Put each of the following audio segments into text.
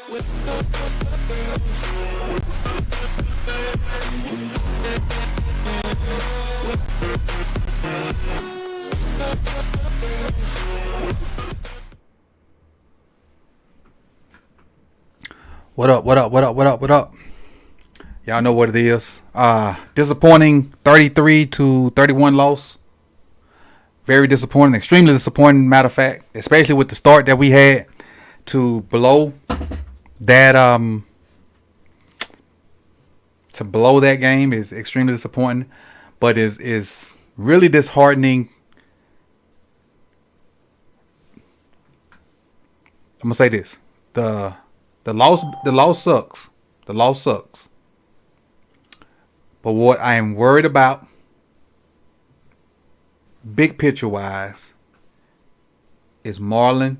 What up, what up, what up, what up, what up? Y'all know what it is. Disappointing 33-31 loss. Very disappointing, extremely disappointing, matter of fact, especially with the start that we had to blow that game is extremely disappointing, but is really disheartening. I'm gonna say this. The loss sucks. The loss sucks. But what I am worried about, big picture wise, is Marlon,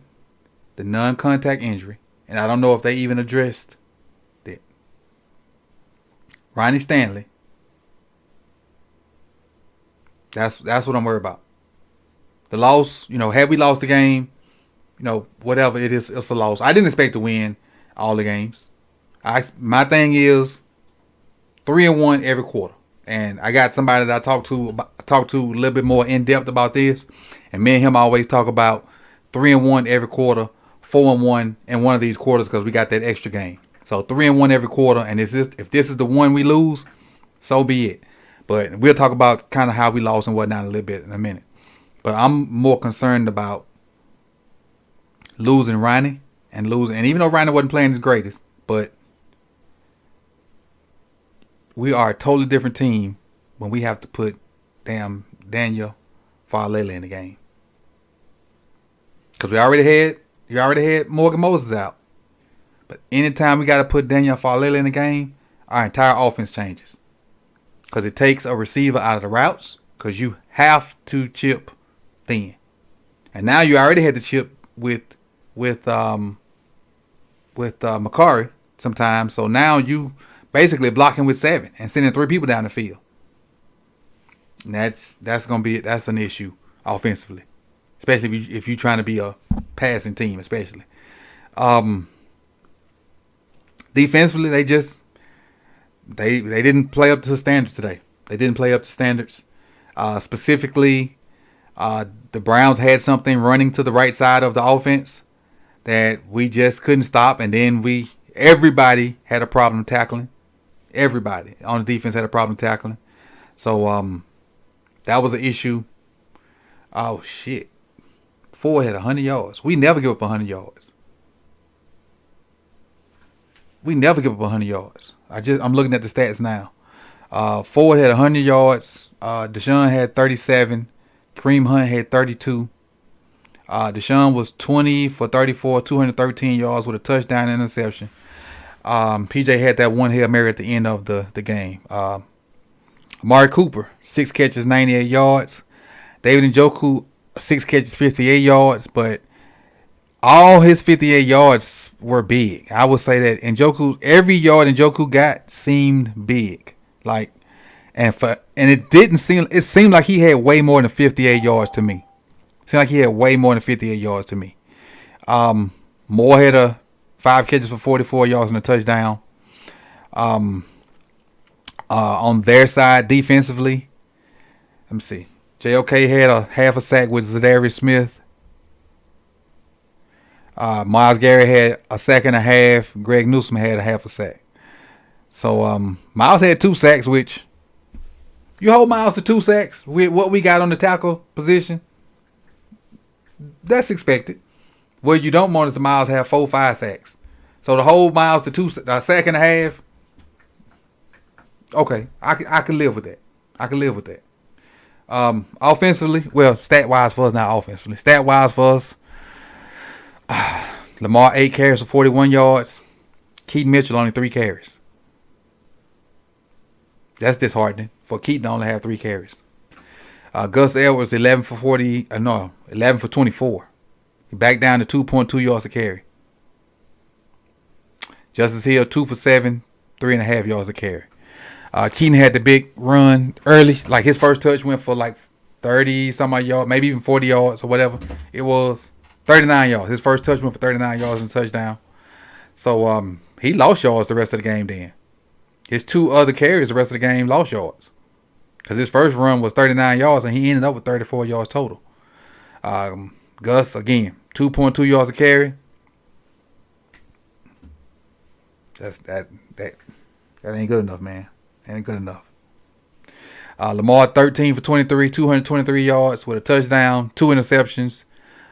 the non-contact injury, and I don't know if they even addressed that. Ronnie Stanley. That's what I'm worried about. The loss, had we lost the game, whatever it is, it's a loss. I didn't expect to win all the games. My thing is 3-1 every quarter, and I got somebody that I talked to a little bit more in depth about this, and me and him always talk about 3-1 every quarter, 4-1 in one of these quarters because we got that extra game. So 3-1 every quarter, and if this is the one we lose, so be it. But we'll talk about kind of how we lost and whatnot a little bit in a minute. But I'm more concerned about losing Ronnie and even though Ronnie wasn't playing his greatest, but we are a totally different team when we have to put damn Daniel Farlele in the game. Because you already had Morgan Moses out. But anytime we got to put Daniel Farlele in the game, our entire offense changes. Because it takes a receiver out of the routes. Because you have to chip thin. And now you already had to chip with Makari sometimes. So now you basically blocking with 7 and sending 3 people down the field. And that's an issue offensively, especially if you're trying to be a passing team, especially. Defensively, they didn't play up to the standards today. They didn't play up to standards. Specifically, the Browns had something running to the right side of the offense that we just couldn't stop, and then everybody had a problem tackling. Everybody on the defense had a problem tackling. So that was an issue. Oh shit. Ford had 100 yards. We never give up 100 yards. We never give up 100 yards. I'm looking at the stats now. Ford had 100 yards. Deshaun had 37. Kareem Hunt had 32. Deshaun was 20 for 34, 213 yards with a touchdown and interception. PJ had that one Hail Mary at the end of the game. Amari Cooper, 6 catches, 98 yards. David Njoku, 6 catches, 58 yards. But all his 58 yards were big. I would say that every yard Njoku got seemed big. And it seemed like he had way more than 58 yards to me. It seemed like he had way more than 58 yards to me. Moore had 5 catches for 44 yards and a touchdown. On their side, defensively, let me see. JOK had a half a sack with Zadarius Smith. Myles Garrett had a sack and a half. Greg Newsome had a half a sack. So Myles had 2 sacks, which you hold Myles to 2 sacks with what we got on the tackle position. That's expected. What you don't want is the Myles have 4-5 sacks. So to hold Myles to a sack and a half, okay, I can live with that. I can live with that. Offensively, well, stat-wise for us, not offensively. Stat-wise for us, Lamar 8 carries for 41 yards. Keaton Mitchell only 3 carries. That's disheartening for Keaton to only have 3 carries. Gus Edwards 11 for 24. He backed down to 2.2 yards a carry. Justice Hill 2 for 7, 3.5 yards a carry. Keaton had the big run early. Like his first touch went for like 30 some odd yards, maybe even 40 yards or whatever. It was 39 yards. His first touch went for 39 yards and a touchdown. So he lost yards the rest of the game then. His 2 other carries the rest of the game lost yards. Because his first run was 39 yards and he ended up with 34 yards total. Gus, again, 2.2 yards a carry. That ain't good enough, man. That ain't good enough. Lamar 13 for 23, 223 yards with a touchdown, 2 interceptions.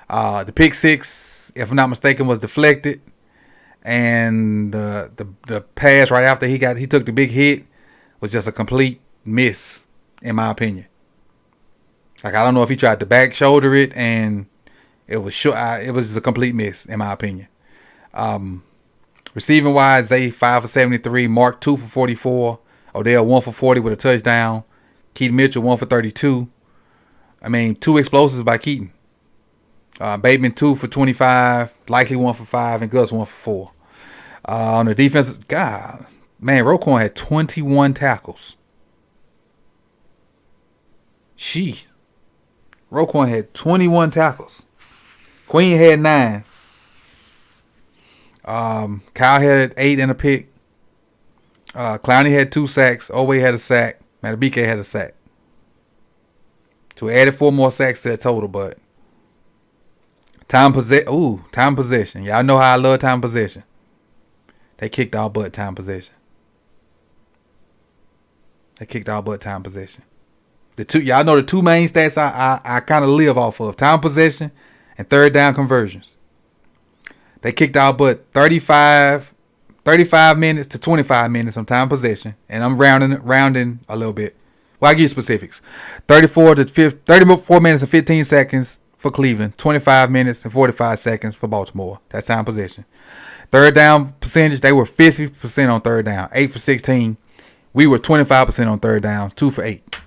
The pick 6, if I'm not mistaken, was deflected. And the pass right after he took the big hit was just a complete miss, in my opinion. Like, I don't know if he tried to back shoulder it and it was short. It was a complete miss, in my opinion. Receiving wise, Zay 5 for 73, Mark 2 for 44, Odell 1 for 40 with a touchdown, Keaton Mitchell 1 for 32. I mean, 2 explosives by Keaton. Bateman 2 for 25, Likely 1 for 5, and Gus 1 for 4. On the defensive, God, man, Roquan had 21 tackles. Roquan had 21 tackles. Queen had 9. Kyle had 8 and a pick. Clowney had 2 sacks. Owe had a sack. Matabike had a sack. So we added 4 more sacks to that total, but time possession. Y'all know how I love time possession. They kicked our butt time possession. Y'all know the 2 main stats I kind of live off of: time possession and third down conversions. They kicked our butt 35 minutes to 25 minutes on time possession, and I'm rounding a little bit. Well, I give you specifics: 34 minutes and 15 seconds for Cleveland, 25 minutes and 45 seconds for Baltimore. That's time possession. Third down percentage, they were 50% on third down, 8 for 16. We were 25% on third down, 2 for 8.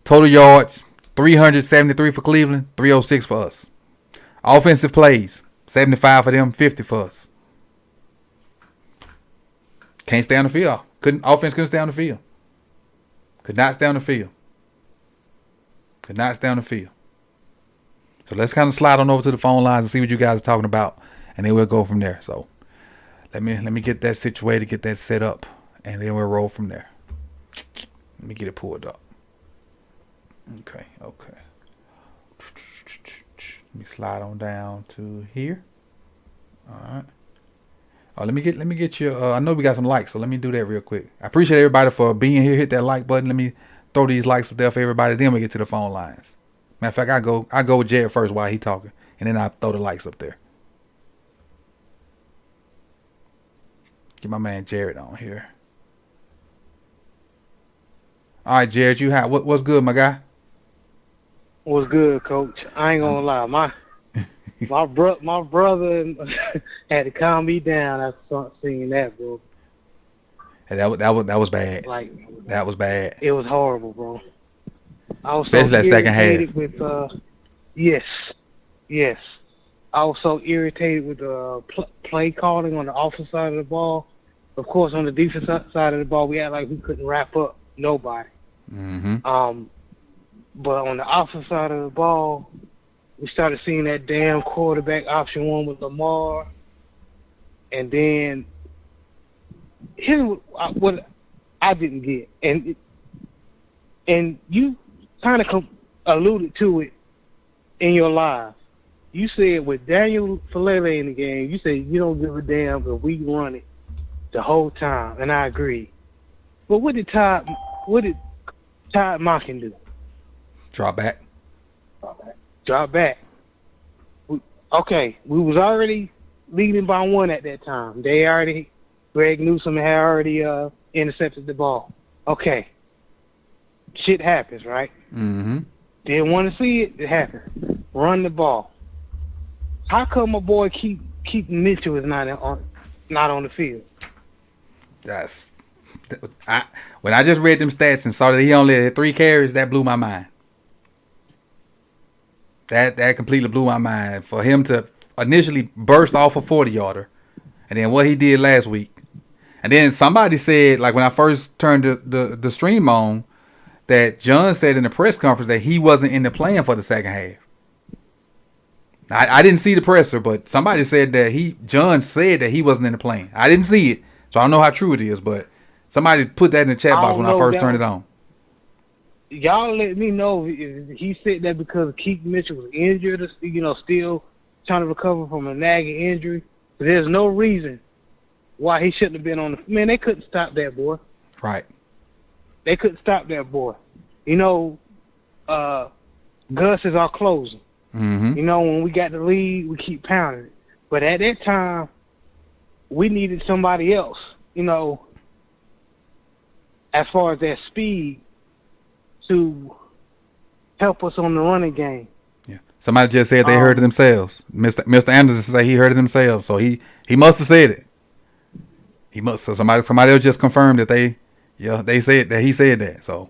Total yards, 373 for Cleveland, 306 for us. Offensive plays, 75 for them, 50 for us. Can't stay on the field. Offense couldn't stay on the field. Could not stay on the field. So let's kind of slide on over to the phone lines and see what you guys are talking about, and then we'll go from there. So let me get that situated, get that set up, and then we'll roll from there. Let me get it pulled up. Okay. Let me slide on down to here. All right. Oh, let me get you. I know we got some likes, so let me do that real quick. I appreciate everybody for being here. Hit that like button. Let me throw these likes up there for everybody. Then we get to the phone lines. Matter of fact, I go with Jared first while he talking, and then I throw the likes up there. Get my man Jared on here. All right, Jared, what's good, my guy? What's good, Coach? I ain't gonna lie, my brother had to calm me down after seeing that, bro. Hey, that was bad. Like, that was bad. It was horrible, bro. I was especially so that second half. With yes. I was so irritated with the play calling on the offensive side of the ball. Of course, on the defensive side of the ball, we act like we couldn't wrap up nobody. Mm-hmm. But on the offensive side of the ball, we started seeing that damn quarterback option 1 with Lamar. And then here's what I didn't get. And you kind of alluded to it in your live. You said with Daniel Falele in the game, you said you don't give a damn if we run it the whole time, and I agree. But what did Todd Monken do? Drop back. Okay, we was already leading by 1 at that time. Greg Newsome had already intercepted the ball. Okay. Shit happens, right? Mm-hmm. Didn't want to see it. It happened. Run the ball. How come my boy Keaton Mitchell is not on the field? When I just read them stats and saw that he only had 3 carries, that blew my mind. That completely blew my mind. For him to initially burst off a 40-yarder, and then what he did last week. And then somebody said, like when I first turned the stream on, that John said in the press conference that he wasn't in the plan for the second half. I didn't see the presser, but somebody said that John said that he wasn't in the plane. I didn't see it, so I don't know how true it is, but somebody put that in the chat I box don't when I know first that turned it was- on. Y'all let me know if he said that because Keith Mitchell was injured, or, still trying to recover from a nagging injury. But there's no reason why he shouldn't have been on the. Man, they couldn't stop that boy. Right. They couldn't stop that boy. Gus is our closer. Mm-hmm. When we got the lead, we keep pounding it. But at that time, we needed somebody else. As far as that speed to help us on the running game. Yeah. Somebody just said they heard it themselves. Mr. Anderson said he heard it himself, so he must have said it. He must. So somebody else just confirmed that they said that he said that. So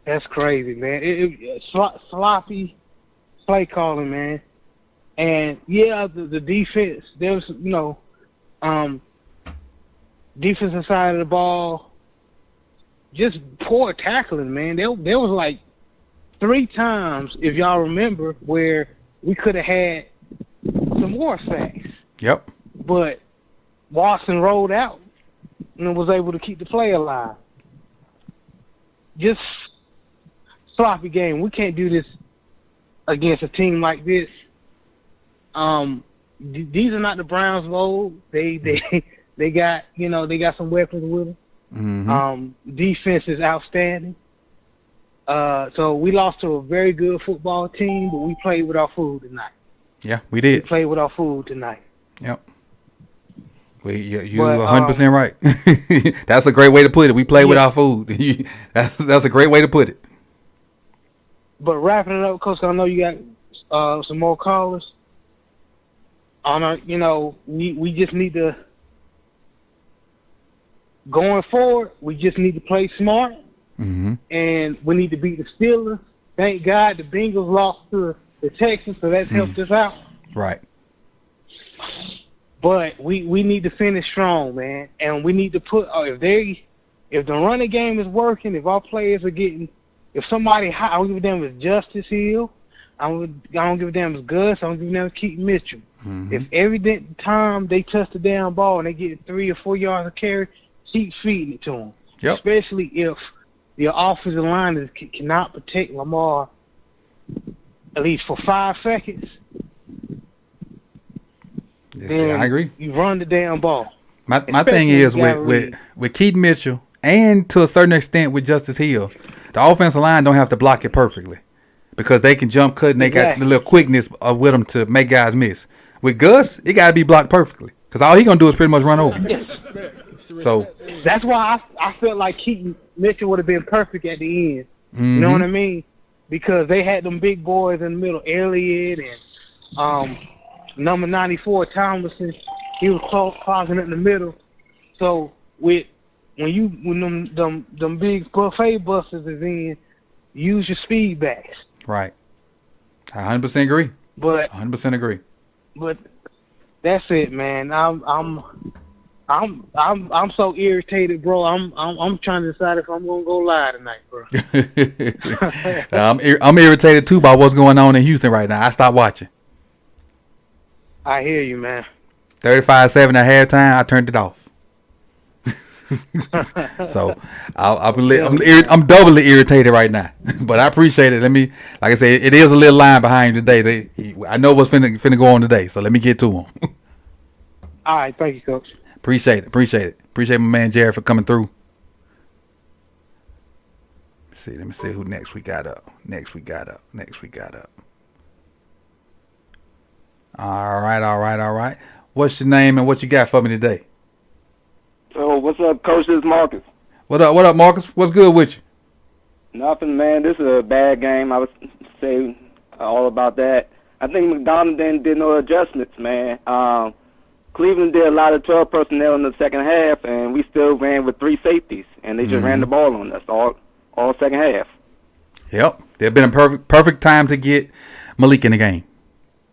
that's crazy, man. Sloppy play calling, man. And yeah, the defense. There was defensive side of the ball. Just poor tackling, man. There was like 3 times, if y'all remember, where we could have had some more sacks. Yep. But Watson rolled out and was able to keep the play alive. Just sloppy game. We can't do this against a team like this. These are not the Browns of old. They got some weapons with them. Mm-hmm. Defense is outstanding. So we lost to a very good football team, but we played with our food tonight. Yeah, we did. We played with our food tonight. Yep. You're 100% right. That's a great way to put it. We play with our food. That's a great way to put it. But wrapping it up, Coach, I know you got some more callers. We just need to, going forward, we just need to play smart. Mm-hmm. And we need to beat the Steelers. Thank God the Bengals lost to the Texans, so that's helped us out. Right. But we need to finish strong, man. And we need to put if the running game is working, if our players are getting, if somebody high, I don't give a damn if it's Justice Hill, I don't give a damn if it's Gus, I don't give a damn if it's Keith Mitchell. Mm-hmm. If every time they touch the down ball and they get 3 or 4 yards of carry, keep feeding it to them. Yep. Especially if your offensive line cannot protect Lamar at least for 5 seconds. Yeah, I agree. You run the damn ball. My thing is with Keith Mitchell and to a certain extent with Justice Hill, the offensive line don't have to block it perfectly because they can jump cut and they got the little quickness with them to make guys miss. With Gus, it got to be blocked perfectly because all he gonna do is pretty much run over. So that's why I felt like Keith Mitchell would have been perfect at the end. Mm-hmm. You know what I mean? Because they had them big boys in the middle, Elliott and number 94 Thomason. He was clogging it in the middle. So when them big buffet busters is in, use your speed backs. Right. I 100% agree. But 100% agree. But that's it, man. I'm so irritated, bro. I'm trying to decide if I'm gonna go live tonight, bro. I'm irritated too by what's going on in Houston right now. I stopped watching. I hear you, man. 35-7 at halftime. I turned it off. So I'm doubly irritated right now. But I appreciate it. Like I said, it is a little line behind today. I know what's finna go on today. So let me get to him. All right, thank you, Coach. Appreciate it. Appreciate my man Jared for coming through. Let me see who next we got up. All right. What's your name and what you got for me today? So what's up, Coach? This is Marcus. What up, Marcus? What's good with you? Nothing, man. This is a bad game. I would say all about that. I think McDonald did no adjustments, man. Cleveland did a lot of 12 personnel in the second half, and we still ran with 3 safeties, and they just ran the ball on us all second half. Yep. There'd been a perfect time to get Malik in the game.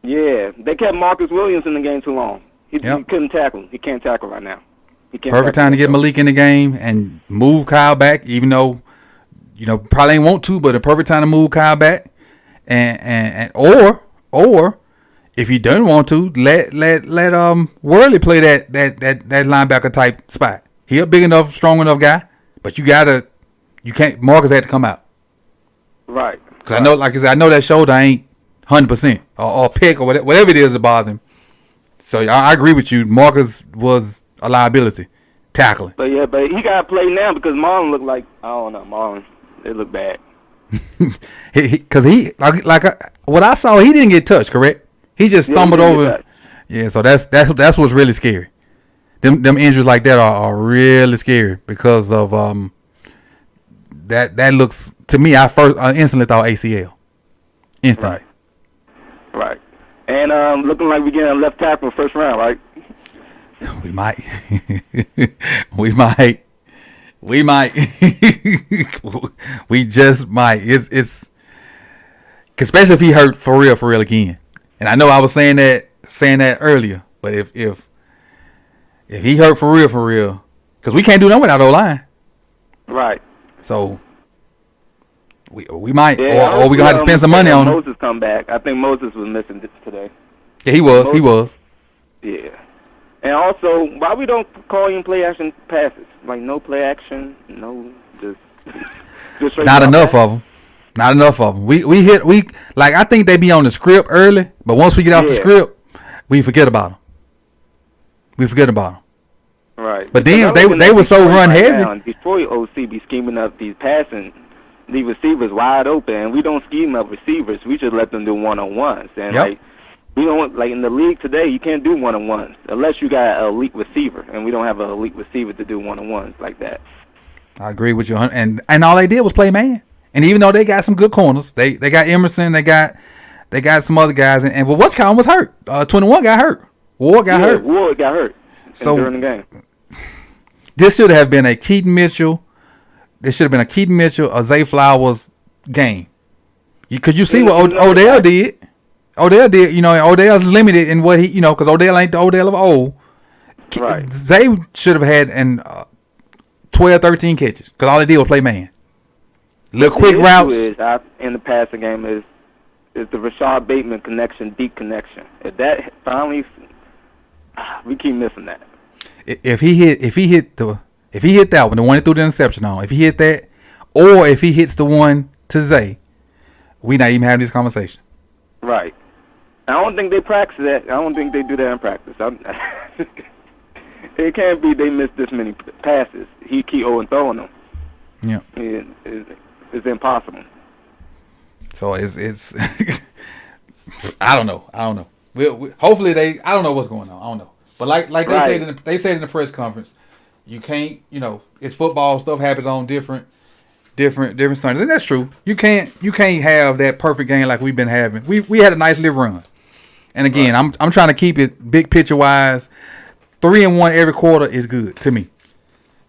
Yeah, they kept Marcus Williams in the game too long. He couldn't tackle. He can't tackle right now. Perfect time to get Malik in the game and move Kyle back, even though, probably ain't want to, but a perfect time to move Kyle back. Or Or if you don't want to, let Worley play that linebacker type spot. He a big enough, strong enough guy, but you can't. Marcus had to come out. Right. Because I know, like I said, I know that shoulder ain't 100% or pick or whatever it is that bother him. So I agree with you. Marcus was a liability tackling. But he got to play now because Marlon looked like, I don't know, Marlon, it looked bad. Because what I saw, he didn't get touched, correct? He just stumbled over. Yeah, so that's what's really scary. Them injuries like that are really scary because of that looks to me. I first instantly thought ACL. Instantly. Right. And looking like we getting a left tackle first round, right? We might. we might. We just might. It's especially if he hurt for real again. And I know I was saying that earlier, but if he hurt for real, because we can't do nothing without O-line. Right. So we might, or we gonna have to spend some money on him. Moses come back. I think Moses was missing today. Yeah, he was. Yeah. And also, why we don't call him play action passes? Like no play action, no just Not enough of them. Not enough of them. We I think they be on the script early, but once we get off the script, we forget about them. Right. But then they were so run heavy. Detroit OC be scheming up these passing, these receivers wide open, and we don't scheme up receivers. We just let them do one-on-ones. And like we don't in the league today, you can't do one-on-ones unless you got an elite receiver, and we don't have an elite receiver to do one-on-ones like that. I agree with you, and all they did was play man. And even though they got some good corners, they got Emerson, they got some other guys, and what's Colin was hurt. 21 got hurt. Ward got hurt. Ward got hurt. So during the game, this should have been a Keaton Mitchell. This should have been a Keaton Mitchell, a Zay Flowers game. Because you see what Odell did. Odell did, Odell's limited in what he, because Odell ain't the Odell of old. Right. Zay should have had 12, 13 catches because all he did was play man. Little quick routes. In the passing game is the Rashad Bateman connection, deep connection. If that finally, we keep missing that. If he hit that one, the one he threw the interception on, if he hit that, or if he hits the one to Zay, we not even having this conversation. Right. I don't think they practice that. I don't think they do that in practice. It can't be they missed this many passes. He keep throwing them. Yeah. It's impossible. So it's I don't know. Hopefully I don't know what's going on. I don't know. But like they said in the press conference, you can't, it's football, stuff happens on different Sundays. And that's true. You can't have that perfect game like we've been having. We had a nice little run. And again, I'm trying to keep it big picture wise. 3-1 every quarter is good to me.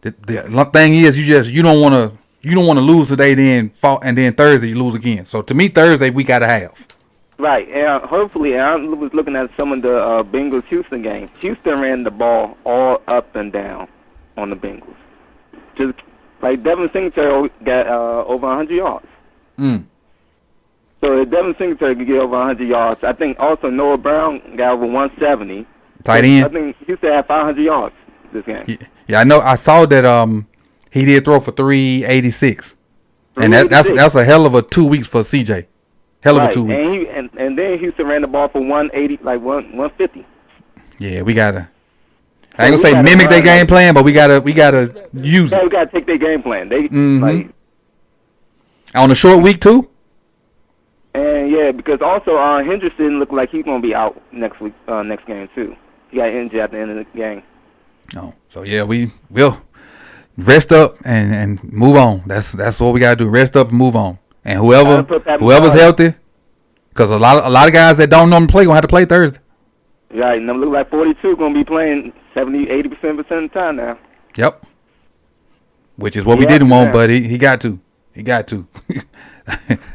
The thing is you don't want to lose today, then Thursday you lose again. So to me, Thursday we got to have. Right, and hopefully, I was looking at some of the Bengals-Houston games. Houston ran the ball all up and down on the Bengals. Just like Devin Singletary got over 100 yards. So if Devin Singletary could get over 100 yards, I think also Noah Brown got over 170. Tight end. I think Houston had 500 yards this game. Yeah, I know. I saw that he did throw for 386. And that's a hell of a 2 weeks for CJ. Hell of a 2 weeks. And then Houston ran the ball for 180, 150. Yeah, we gotta. I ain't gonna say mimic their game plan, but we gotta use it. We gotta take their game plan. They on a short week too. And yeah, because also Henderson looked like he's gonna be out next week, next game too. He got injured at the end of the game. No, so yeah, we'll rest up and move on. That's what we gotta do. Rest up and move on. And whoever's healthy, because a lot of guys that don't normally play gonna have to play Thursday. Right, and them look like 42 gonna be playing 70-80% of the time now. Yep. Which is what we didn't want, but he got to. He got to.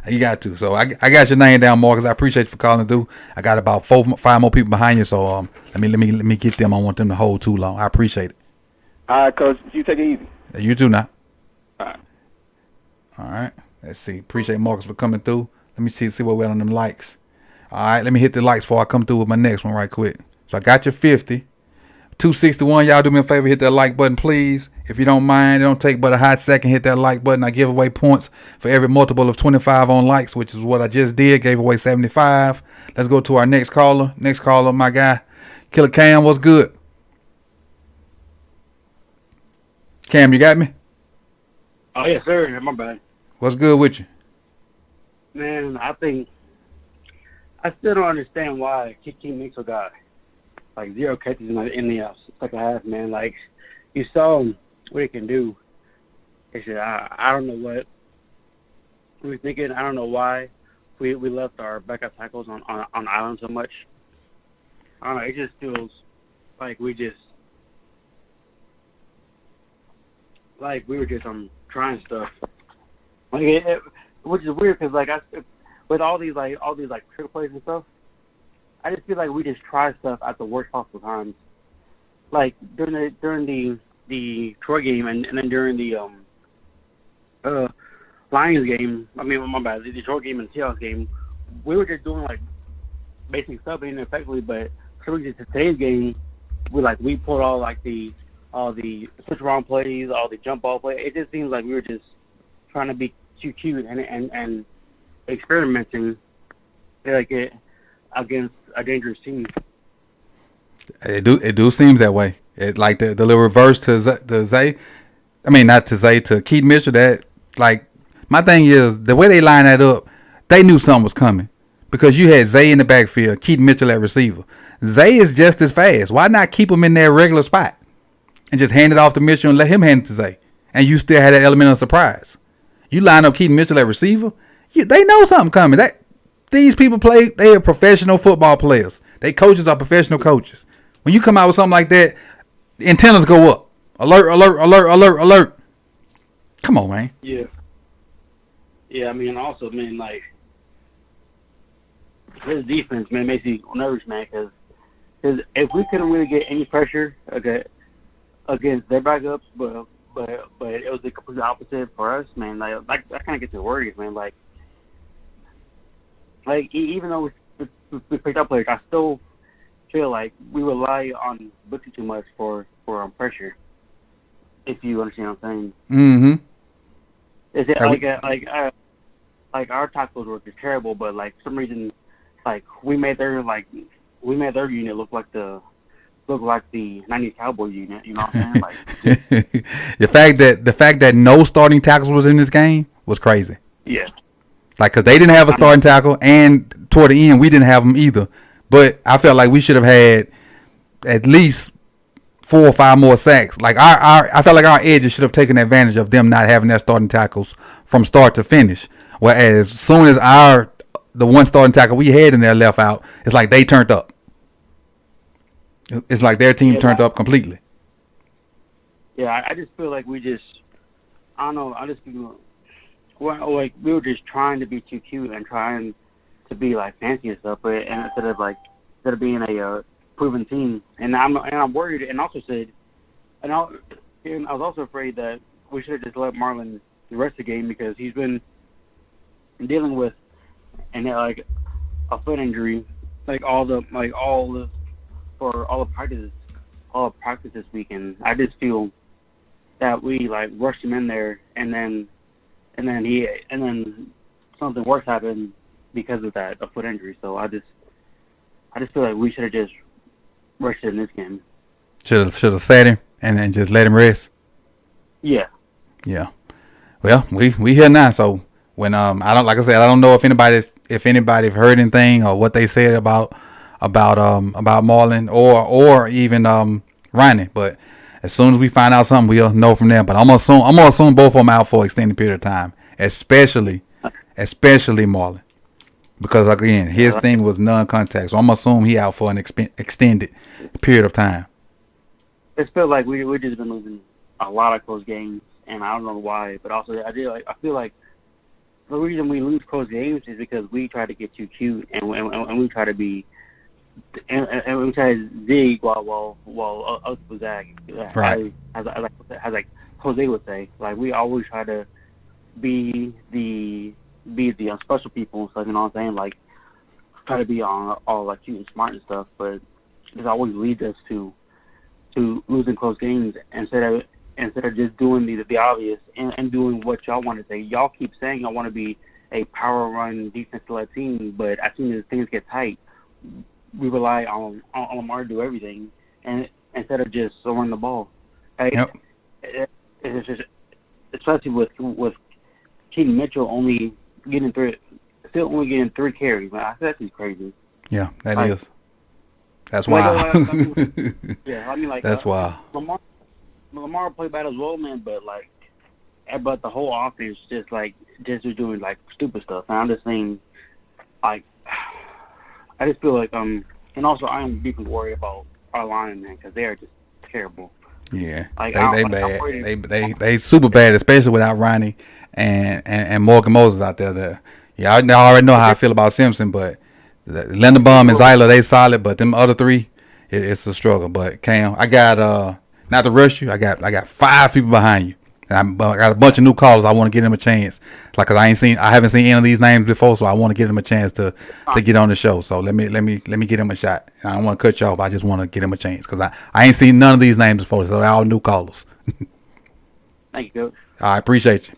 He got to. So I got your name down, Marcus. I appreciate you for calling through. I got about 4-5 more people behind you, so let me get them. I want them to hold too long. I appreciate it. All right, Coach. You take it easy. You too now. All right. All right. Let's see. Appreciate Marcus for coming through. Let me see what we're on them likes. All right, let me hit the likes before I come through with my next one right quick. So I got your 50. 261, y'all do me a favor, hit that like button, please. If you don't mind, it don't take but a hot second, hit that like button. I give away points for every multiple of 25 on likes, which is what I just did. Gave away 75. Let's go to our next caller. Next caller, my guy, Killer Cam, what's good? Cam, you got me? Oh, yes, sir. My bad. What's good with you? Man, I still don't understand why Kiki Mitchell got like 0 catches in the second half, man. Like, you saw what he can do. It's just, I don't know what we were thinking. I don't know why we left our backup tackles on island so much. I don't know. It just feels like we were just trying stuff. Like which is weird because with all these trick plays and stuff, I just feel like we just try stuff at the worst possible times. Like during the Troy game and then during the Lions game. I mean, my bad. The Detroit game and the Seahawks game, we were just doing like basic stuff ineffectively. But today's game, we pulled all the switch around plays, all the jump ball plays. It just seems like we were just trying to be too cute and experimenting against a dangerous team. It do seems that way. It like the little reverse to Zay. I mean, not to Zay, to Keith Mitchell. That my thing is the way they line that up. They knew something was coming because you had Zay in the backfield, Keith Mitchell at receiver. Zay is just as fast. Why not keep him in their regular spot and just hand it off to Mitchell and let him hand it to Zay, and you still had that element of surprise. You line up Keith Mitchell at receiver. They know something coming. These people play. They are professional football players. They coaches are professional coaches. When you come out with something like that, the antennas go up. Alert, alert, alert, alert, alert. Come on, man. Yeah. Yeah, I mean, also, man, like, his defense, man, makes me nervous, man, because if we couldn't really get any pressure against their backups, but it was the complete opposite for us, man, like that kind of gets me worried, man. Like even though we picked up players, I still feel like we rely on Bookie too much for pressure. If you understand what I'm saying. Mm-hmm. Is it like our tackles were just terrible, but like for some reason, like we made their unit look like the 90s Cowboy unit. You know what I'm saying? Like the fact that no starting tackles was in this game was crazy. Yeah. Like, cause they didn't have a starting tackle, and toward the end we didn't have them either. But I felt like we should have had at least 4 or 5 more sacks. Like I felt like our edges should have taken advantage of them not having their starting tackles from start to finish. Whereas as soon as the one starting tackle we had in there left out, it's like they turned up. It's like their team turned up completely. Yeah, I just feel like I don't know. I just feel like we were just trying to be too cute and trying to be like fancy and stuff, but instead of being a proven team. And I'm worried, and also said, and I was also afraid that we should have just let Marlon the rest of the game because he's been dealing with like a foot injury, all the practice this weekend. I just feel that we like rushed him in there, and then something worse happened because of a foot injury. So I just feel like we should have just rushed in this game. Should have sat him and then just let him rest. Yeah. Yeah. Well, we here now, so when I don't know if anybody heard anything or what they said about Marlon or even Ronnie, but as soon as we find out something, we'll know from there. But I'm gonna assume both of them out for an extended period of time, especially Marlon, because again his thing was non-contact, so I'm gonna assume he out for an extended period of time. It feels like we just been losing a lot of close games, and I don't know why, but also I feel like the reason we lose close games is because we try to get too cute and we try to be and we try to zig while us was zag. Right. As like Jose would say, like we always try to be the special people and stuff. You know what I'm saying? Like try to be all like cute and smart and stuff, but this always leads us to losing close games instead of just doing the obvious and doing what y'all want to say. Y'all keep saying y'all want to be a power run defense-led team, but as soon as things get tight, we rely on Lamar to do everything, and instead of just throwing the ball. Right? Yep. It's just, especially with Keaton Mitchell still only getting 3 carries. Man, that's just crazy. Yeah, that Like, is. That's like, wild. I mean, like That's wild. Lamar played bad as well, man. But the whole offense just doing like stupid stuff. And I'm just saying, like, I just feel like and also I am deeply worried about our line, man, because they are just terrible. Yeah, Like, they bad. They super bad, especially without Ronnie and Morgan Moses out there. Yeah, I already know how I feel about Simpson, but Linderbaum and Zyler, they solid, but them other 3, it's a struggle. But Cam, I got not to rush you. I got 5 people behind you. And I got a bunch of new callers. I want to give them a chance, like, cause I haven't seen any of these names before, so I want to give them a chance to get on the show. So let me get them a shot. I don't want to cut you off. I just want to get them a chance, cause I ain't seen none of these names before, so they're all new callers. Thank you, Coach. All right, appreciate you.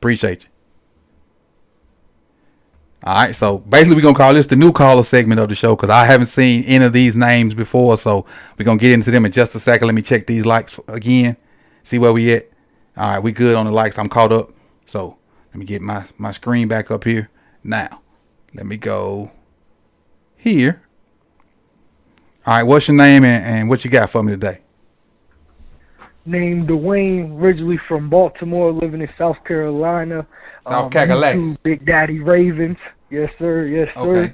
All right, so basically we're going to call this the new caller segment of the show, because I haven't seen any of these names before, so we're going to get into them in just a second. Let me check these likes again, see where we at. All right, we good on the likes. I'm caught up. So let me get my screen back up here. Now, let me go here. All right, what's your name and what you got for me today? Named Dwayne, originally from Baltimore, living in South Carolina. South Carolina. YouTube Big Daddy Ravens. Yes, sir. Yes, sir. Okay.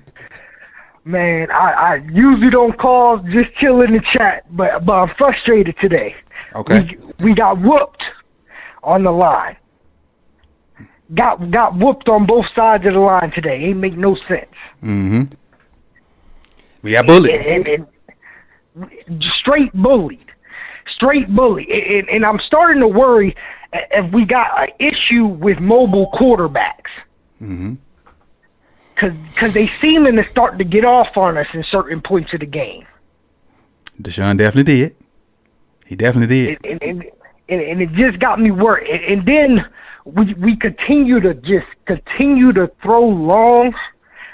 Man, I usually don't call, just chill in the chat, but I'm frustrated today. Okay. We got whooped on the line. Got whooped on both sides of the line today. Ain't make no sense. Mm-hmm. We got bullied. And straight bullied. Straight bully. And I'm starting to worry if we got an issue with mobile quarterbacks. Mm-hmm. Because they seeming to start to get off on us in certain points of the game. Deshaun definitely did. He definitely did. And it just got me worried. And then we continue to throw long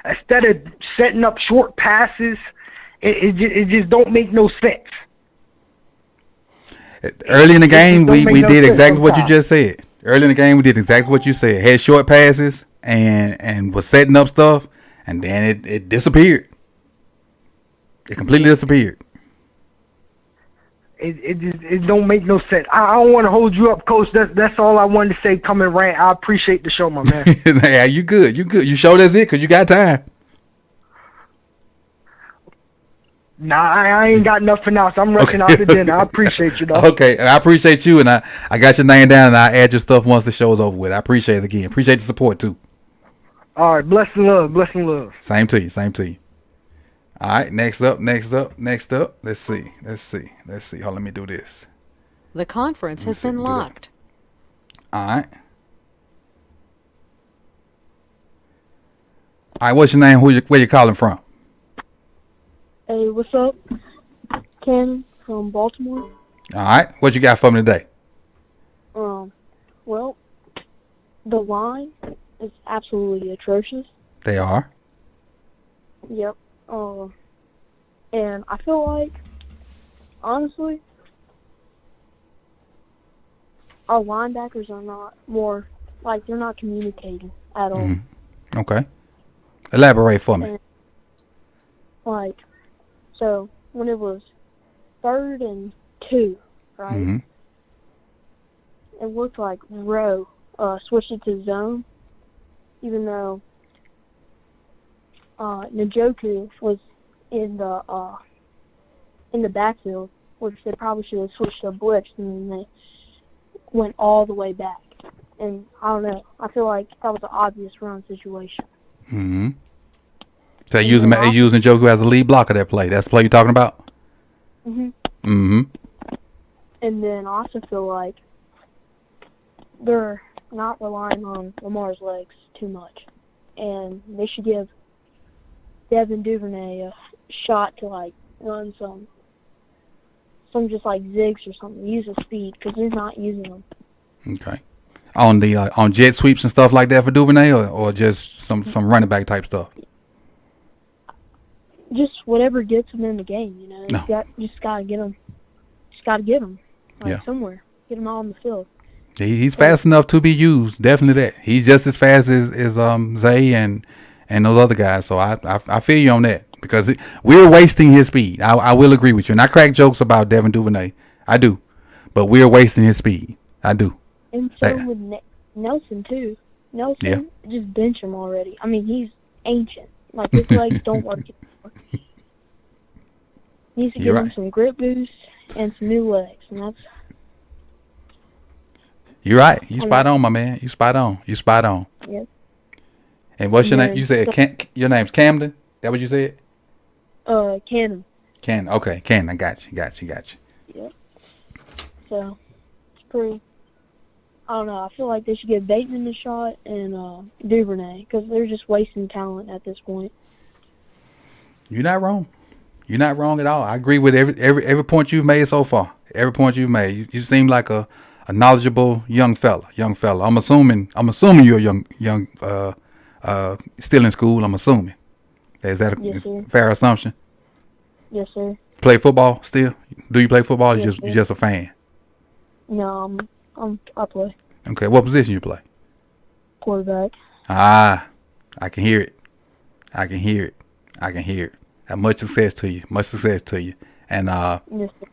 instead of setting up short passes. It just don't make no sense. Early in the game, we did exactly what you just said. Early in the game, we did exactly what you said. Had short passes and was setting up stuff, and then it disappeared. It completely disappeared. It don't make no sense. I don't want to hold you up, Coach. That's all I wanted to say. Come and rant. I appreciate the show, my man. Yeah, you good. You sure that's it? Because you got time. Nah, I ain't got nothing else. I'm rushing out to dinner. I appreciate you, though. Okay, I appreciate you, and I got your name down, and I'll add your stuff once the show's over with. I appreciate it again. Appreciate the support, too. All right, bless and love. Bless and love. Same to you. All right, next up. Let's see. Hold on, let me do this. The conference has been locked. All right. All right, what's your name? Where you calling from? Hey, what's up? Ken from Baltimore. All right, what you got for me today? Well, the line is absolutely atrocious. They are. Yep. And I feel like, honestly, our linebackers are not they're not communicating at all. Mm-hmm. Okay. Elaborate for me. And, so when it was 3rd and 2, right? Mm-hmm. It looked like Rowe switched it to zone, even though Njoku was in the backfield, which they probably should have switched to blitz, and then they went all the way back. And I don't know. I feel like that was an obvious run situation. Mm-hmm. So they using Njoku as a lead blocker that play. That's the play you're talking about? Mm-hmm. Mm-hmm. And then I also feel like they're not relying on Lamar's legs too much. And they should give Devin Duvernay a shot to like run some just like zigs or something. Use his speed because they're not using them. Okay. On the on jet sweeps and stuff like that for Duvernay, or just some running back type stuff. Just whatever gets him in the game, you know. No. Just gotta get him. Just gotta get him somewhere. Get him out on the field. He's fast enough to be used. Definitely that. He's just as fast as Zay and those other guys. So I feel you on that because we're wasting his speed. I will agree with you. And I crack jokes about Devin Duvernay. I do, but we're wasting his speed. I do. And so with Nelson too. Nelson, just bench him already. I mean, he's ancient. Like his legs don't work anymore. Needs to give him some grip boost and some new legs, and that's. You're right. You spot on, my man. You spot on. Yep. And what's your name? You said your name's Camden? That what you said? Cannon. Cannon. Okay, Cannon. I got you. Yep. So, it's pretty. I don't know. I feel like they should give Bateman a shot and Duvernay because they're just wasting talent at this point. You're not wrong. You're not wrong at all. I agree with every point you've made so far. Every point you've made. You seem like a knowledgeable young fella. I'm assuming you're a young still in school. I'm assuming. Is that a fair assumption? Yes, sir. Play football still? Do you play football? Or Yes, you're just a fan? No, I play Okay, what position you play? quarterback. I can hear it. Much success to you. And Yes, sir.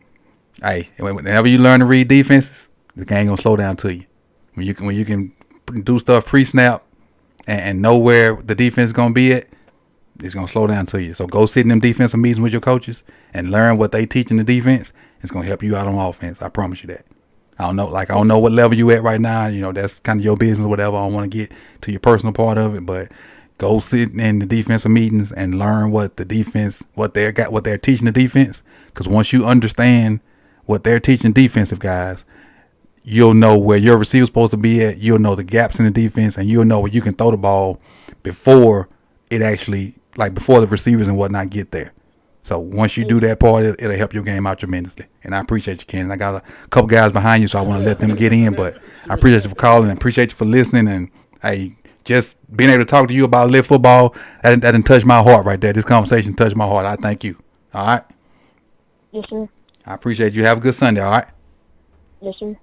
hey, whenever you learn to read defenses, the game gonna slow down to you. When you can do stuff pre-snap and know where the defense is gonna be at, it's gonna slow down to you. So go sit in them defensive meetings with your coaches and learn what they teach in the defense. It's gonna help you out on offense. I promise you that. I don't know what level you at right now. You know, that's kind of your business, whatever. I don't want to get to your personal part of it, but go sit in the defensive meetings and learn what the defense, what they're teaching the defense. Because once you understand what they're teaching defensive guys, you'll know where your receiver's supposed to be at. You'll know the gaps in the defense, and you'll know where you can throw the ball before it actually, like before the receivers and whatnot get there. So once you do that part, it'll help your game out tremendously. And I appreciate you, Ken. I got a couple guys behind you, so I want to let them get in. But I appreciate you for calling and appreciate you for listening. And hey, just being able to talk to you about live football, that didn't touch my heart right there. This conversation touched my heart. I thank you. All right? Yes, sir. I appreciate you. Have a good Sunday, all right? Yes, sir.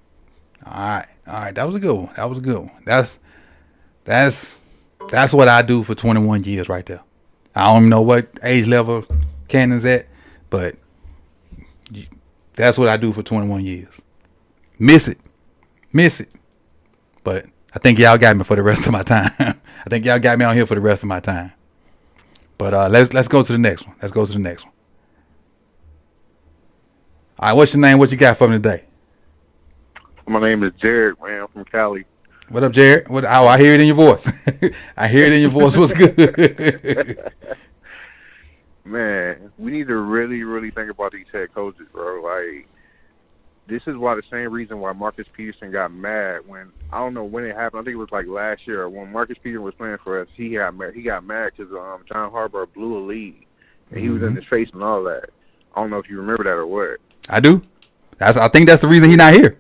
All right. That was a good one. That's what I do for 21 years right there. I don't even know what age level Cannon's at, but that's what I do for 21 years. Miss it. But I think y'all got me for the rest of my time. I think y'all got me on here for the rest of my time. But let's go to the next one. All right, what's your name? What you got for me today? My name is Jared, man. I'm from Cali. What up, Jared? I hear it in your voice. What's good? Man, we need to really, really think about these head coaches, bro. Like, this is the same reason why Marcus Peterson got mad when, I don't know when it happened. I think it was like last year when Marcus Peterson was playing for us. He got mad because John Harbaugh blew a lead, and he was in his face and all that. I don't know if you remember that or what. I do. I think that's the reason he's not here.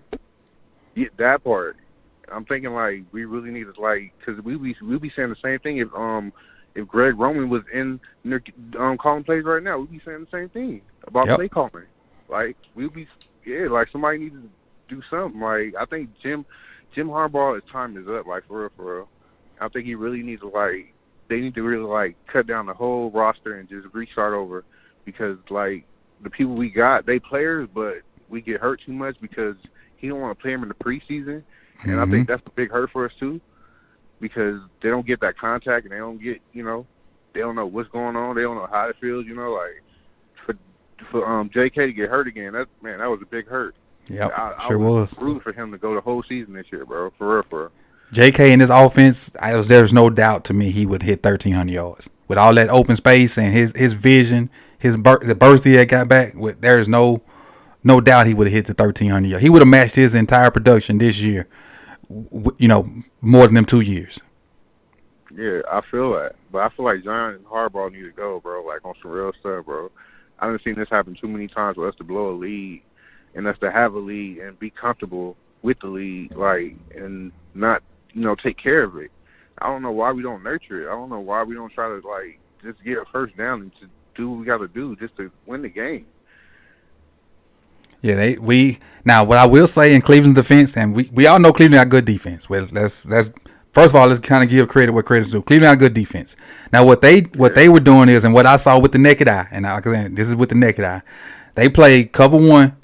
Yeah, that part. I'm thinking like we really need to because we'll be saying the same thing if Greg Roman was in calling plays right now, we'd be saying the same thing about play calling. Like somebody needs to do something. Like I think Jim Harbaugh's time is up. Like for real. I think he really needs to they need to really cut down the whole roster and just restart over because the people we got, they players, but we get hurt too much because he don't want to play them in the preseason. And I think that's a big hurt for us too, because they don't get that contact and they don't get, they don't know what's going on. They don't know how it feels, for J.K. to get hurt again, that was a big hurt. Yep, I was rooting for him to go the whole season this year, bro, for real. J.K. in his offense, there's no doubt to me he would hit 1,300 yards. With all that open space and his vision, the burst he had got back, there's no doubt he would have hit the 1,300 yards. He would have matched his entire production this year, more than them 2 years. Yeah, I feel that. But I feel like John and Harbaugh need to go, bro, like on some real stuff, bro. I haven't seen this happen too many times for us to blow a lead and us to have a lead and be comfortable with the lead, like, and not, take care of it. I don't know why we don't nurture it. I don't know why we don't try to, like, just get a first down and to do what we got to do just to win the game. Yeah, now what I will say in Cleveland's defense, and we all know Cleveland got good defense. Well, let's first of all, let's kind of give credit where credit's due. Cleveland got good defense. Now what they were doing is, and what I saw with the naked eye, and this is with the naked eye, they played cover one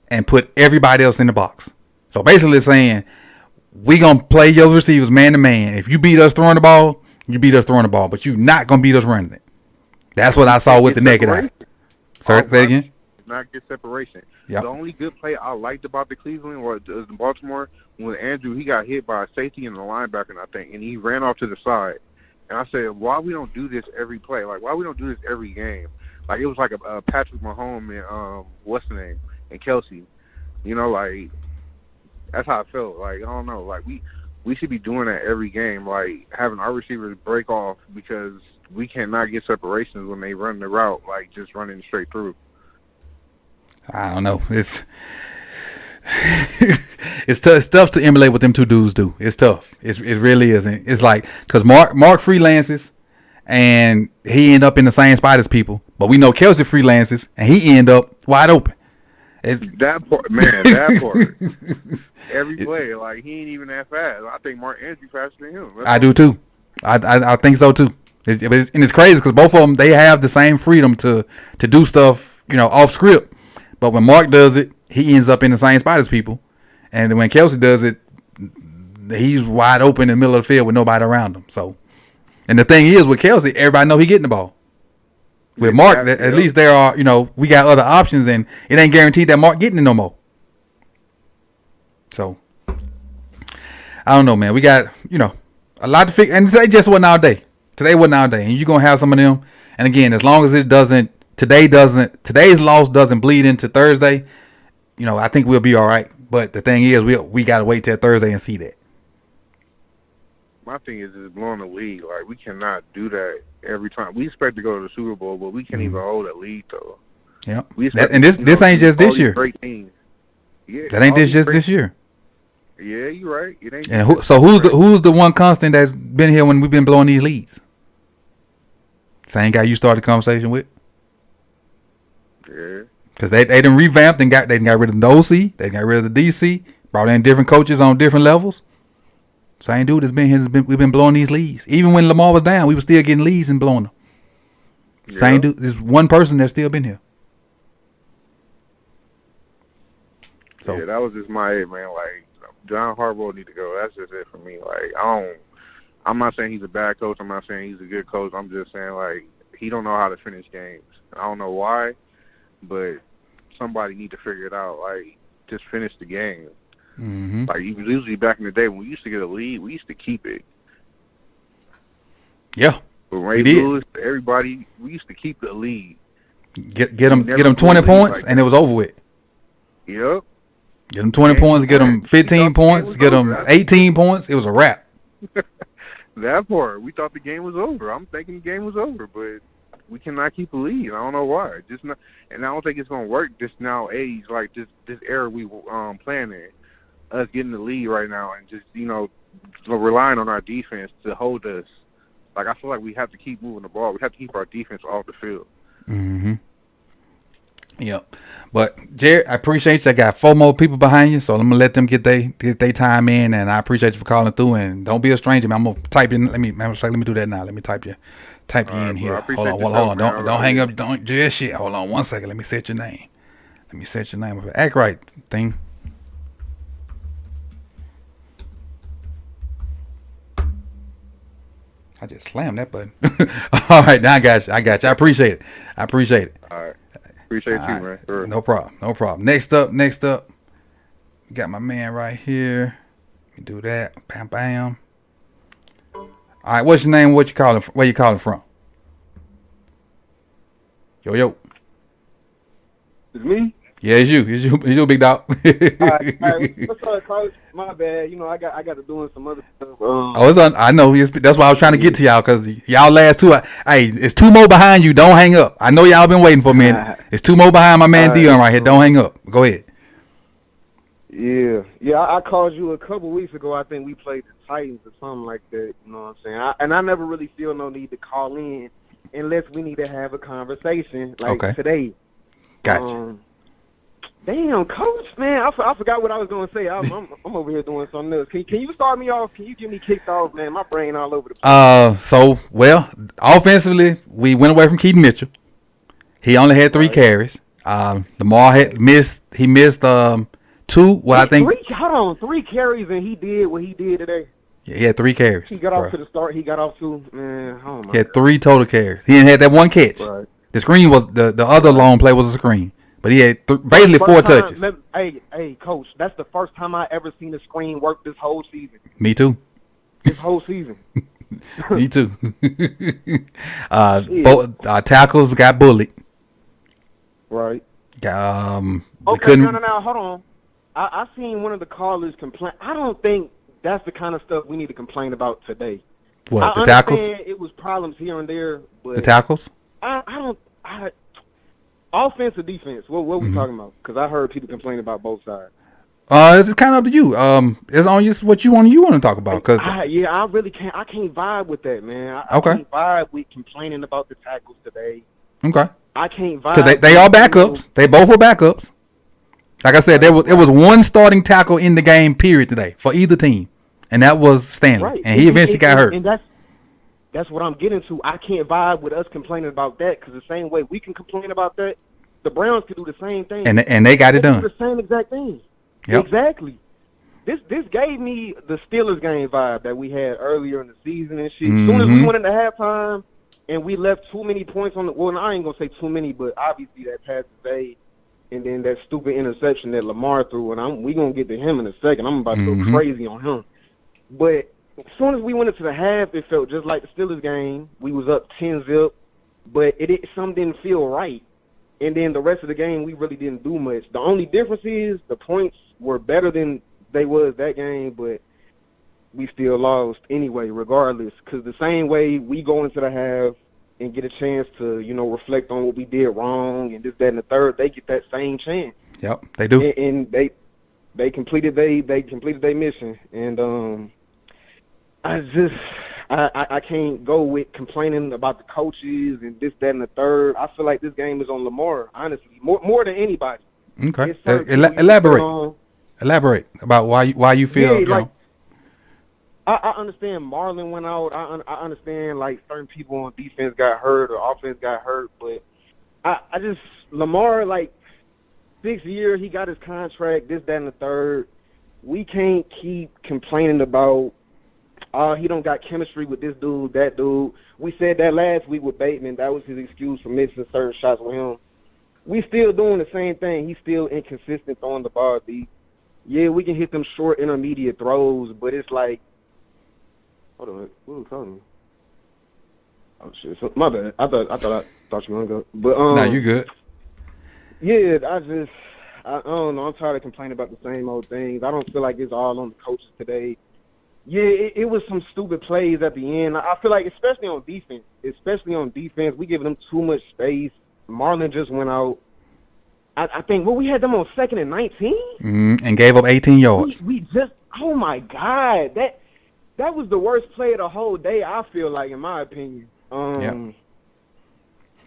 and put everybody else in the box. So basically saying, we gonna play your receivers man to man. If you beat us throwing the ball, you beat us throwing the ball, but you're not gonna beat us running it. That's what I saw with the naked eye. Sorry, say again. Not get separation. Yep. The only good play I liked about the Cleveland or the Baltimore when Andrew, he got hit by a safety and a linebacker, I think, and he ran off to the side. And I said, why we don't do this every play? Like, why we don't do this every game? Like, it was like a Patrick Mahomes and what's the name, and Kelsey. Like, that's how I felt. Like, I don't know. Like, we should be doing that every game. Like, having our receivers break off because we cannot get separations when they run the route, like just running straight through. I don't know. It's it's tough to emulate what them two dudes do. It's tough. It really is. It's like, because Mark freelances and he end up in the same spot as people, but we know Kelsey freelances and he end up wide open. It's that part, man. That part. Every play, like, he ain't even that fast. I think Mark Andrew faster than him. I do too. I think so too. And it's crazy because both of them, they have the same freedom to do stuff, off script. But when Mark does it, he ends up in the same spot as people. And when Kelsey does it, he's wide open in the middle of the field with nobody around him. So, and the thing is, with Kelsey, everybody know he getting the ball. With Mark, at least there are, we got other options, and it ain't guaranteed that Mark getting it no more. So, I don't know, man. We got, a lot to fix. And today just wasn't our day. Today wasn't our day. And you're going to have some of them. And again, as long as today's loss doesn't bleed into Thursday, I think we'll be all right. But the thing is, we got to wait till Thursday and see that. My thing is blowing the lead. Like, we cannot do that every time. We expect to go to the Super Bowl, but we can't even hold a lead, though. Yep. And this ain't just this year. Great teams. Yeah, that ain't just this year. Yeah, you're right. It ain't. And who's the one constant that's been here when we've been blowing these leads? Same guy you started the conversation with. Yeah. Because they done revamped and got rid of the OC, they got rid of the DC, brought in different coaches on different levels. Same dude that's been here. We've been blowing these leads. Even when Lamar was down, we were still getting leads and blowing them. Yeah. Same dude. There's one person that's still been here. So, yeah, that was just my head, man. Like, John Harbaugh need to go. That's just it for me. Like, I'm not saying he's a bad coach. I'm not saying he's a good coach. I'm just saying, like, he don't know how to finish games. I don't know why, but somebody need to figure it out. Like, just finish the game. Mm-hmm. Like, usually back in the day when we used to get a lead, we used to keep it. Yeah. But Ray Lewis, everybody, we used to keep the lead. Get them 20 points, like, and it was over with. Yep. Get them 20 points, get them 15 points, get them 18 points. It was a wrap. That part. We thought the game was over. I'm thinking the game was over, but we cannot keep a lead. I don't know why. Just not, and I don't think it's gonna work this now age, like this era we playing in. Us getting the lead right now and just, relying on our defense to hold us. Like, I feel like we have to keep moving the ball. We have to keep our defense off the field. Mm-hmm. Yep. But, Jared, I appreciate you. I got 4 more people behind you, so I'm going to let them get their time in, and I appreciate you for calling through. And don't be a stranger, man. I'm going to type in. Let me do that now. Let me type you in here. Hold on. Don't hang up. Don't do that shit. Hold on 1 second. Let me set your name. Act right, thing. I just slammed that button. All right, now I got you. I appreciate it. All right. Appreciate you, man. Sure. No problem. Next up, we got my man right here. Let me do that. Bam, bam. All right, what's your name? What you calling? Where you calling from? Yo. It's me? Yeah, it's you, big dog. All right, what's up, Coach? My bad. You know, I got to doing some other stuff. Oh, it's on. I know. That's why I was trying to get to y'all because y'all last two. Hey, it's two more behind you. Don't hang up. I know y'all been waiting for a minute. It's two more behind my man Dion right here. Don't hang up. Go ahead. Yeah. I called you a couple weeks ago. I think we played the Titans or something like that. You know what I'm saying? I never really feel no need to call in unless we need to have a conversation like today. Gotcha. Damn, Coach, man, I forgot what I was going to say. I'm over here doing something else. Can you start me off? Can you get me kicked off, man? My brain all over the place. Offensively, we went away from Keaton Mitchell. He only had 3 carries. Lamar had missed. He missed 2. Well, I think 3 carries, and he did what he did today. Yeah, he had 3 carries. He got off to the start. He got off to man. Oh my. He had 3 total carries. He didn't have that 1 catch. Right. The screen was the other long play was a screen. But he had basically 4 touches. Hey, Coach, that's the first time I ever seen a screen work this whole season. Me too. This whole season. Me too. Both tackles got bullied. Right. No, hold on. I seen one of the callers complain. I don't think that's the kind of stuff we need to complain about today. What, the tackles? It was problems here and there. But the tackles? Offense or defense? What we talking about? Because I heard people complain about both sides. It's kind of up to you. It's on you what you want to talk about. Cause I really can't. I can't vibe with that, man. I can't vibe with complaining about the tackles today. Okay. I can't vibe because they are backups. They both were backups. Like I said, it was one starting tackle in the game period today for either team, and that was Stanley, right. And he eventually got hurt. And that's what I'm getting to. I can't vibe with us complaining about that because the same way we can complain about that, the Browns can do the same thing. And they got it done. The same exact thing. Yep. Exactly. This gave me the Steelers game vibe that we had earlier in the season and shit. As soon as we went into halftime and we left too many points on the – well, I ain't going to say too many, but obviously that pass today and then that stupid interception that Lamar threw, and we going to get to him in a second. I'm about to go crazy on him. But as soon as we went into the half, it felt just like the Steelers game. We was up 10-0, but something didn't feel right. And then the rest of the game, we really didn't do much. The only difference is the points were better than they was that game, but we still lost anyway, regardless. Because the same way we go into the half and get a chance to, reflect on what we did wrong and this, that, and the third, they get that same chance. Yep, they do. And they completed their mission. And I can't go with complaining about the coaches and this, that, and the third. I feel like this game is on Lamar, honestly, more than anybody. Okay, elaborate about why you feel. I understand Marlon went out. I understand like certain people on defense got hurt or offense got hurt, but I just Lamar, like 6 years, he got his contract, this, that, and the third. We can't keep complaining about he don't got chemistry with this dude, that dude. We said that last week with Bateman. That was his excuse for missing certain shots with him. We still doing the same thing. He's still inconsistent throwing the ball deep. Yeah, we can hit them short intermediate throws, but it's like, hold on, what was calling me? Oh shit, so, my bad. I thought you were gonna go, but nah, you good. Yeah, I don't know. I'm tired of complaining about the same old things. I don't feel like it's all on the coaches today. Yeah, it was some stupid plays at the end. I feel like, especially on defense, we giving them too much space. Marlon just went out. I think, we had them on 2nd and 19? And gave up 18 yards. We just, oh my God, that was the worst play of the whole day, I feel like, in my opinion. Yeah.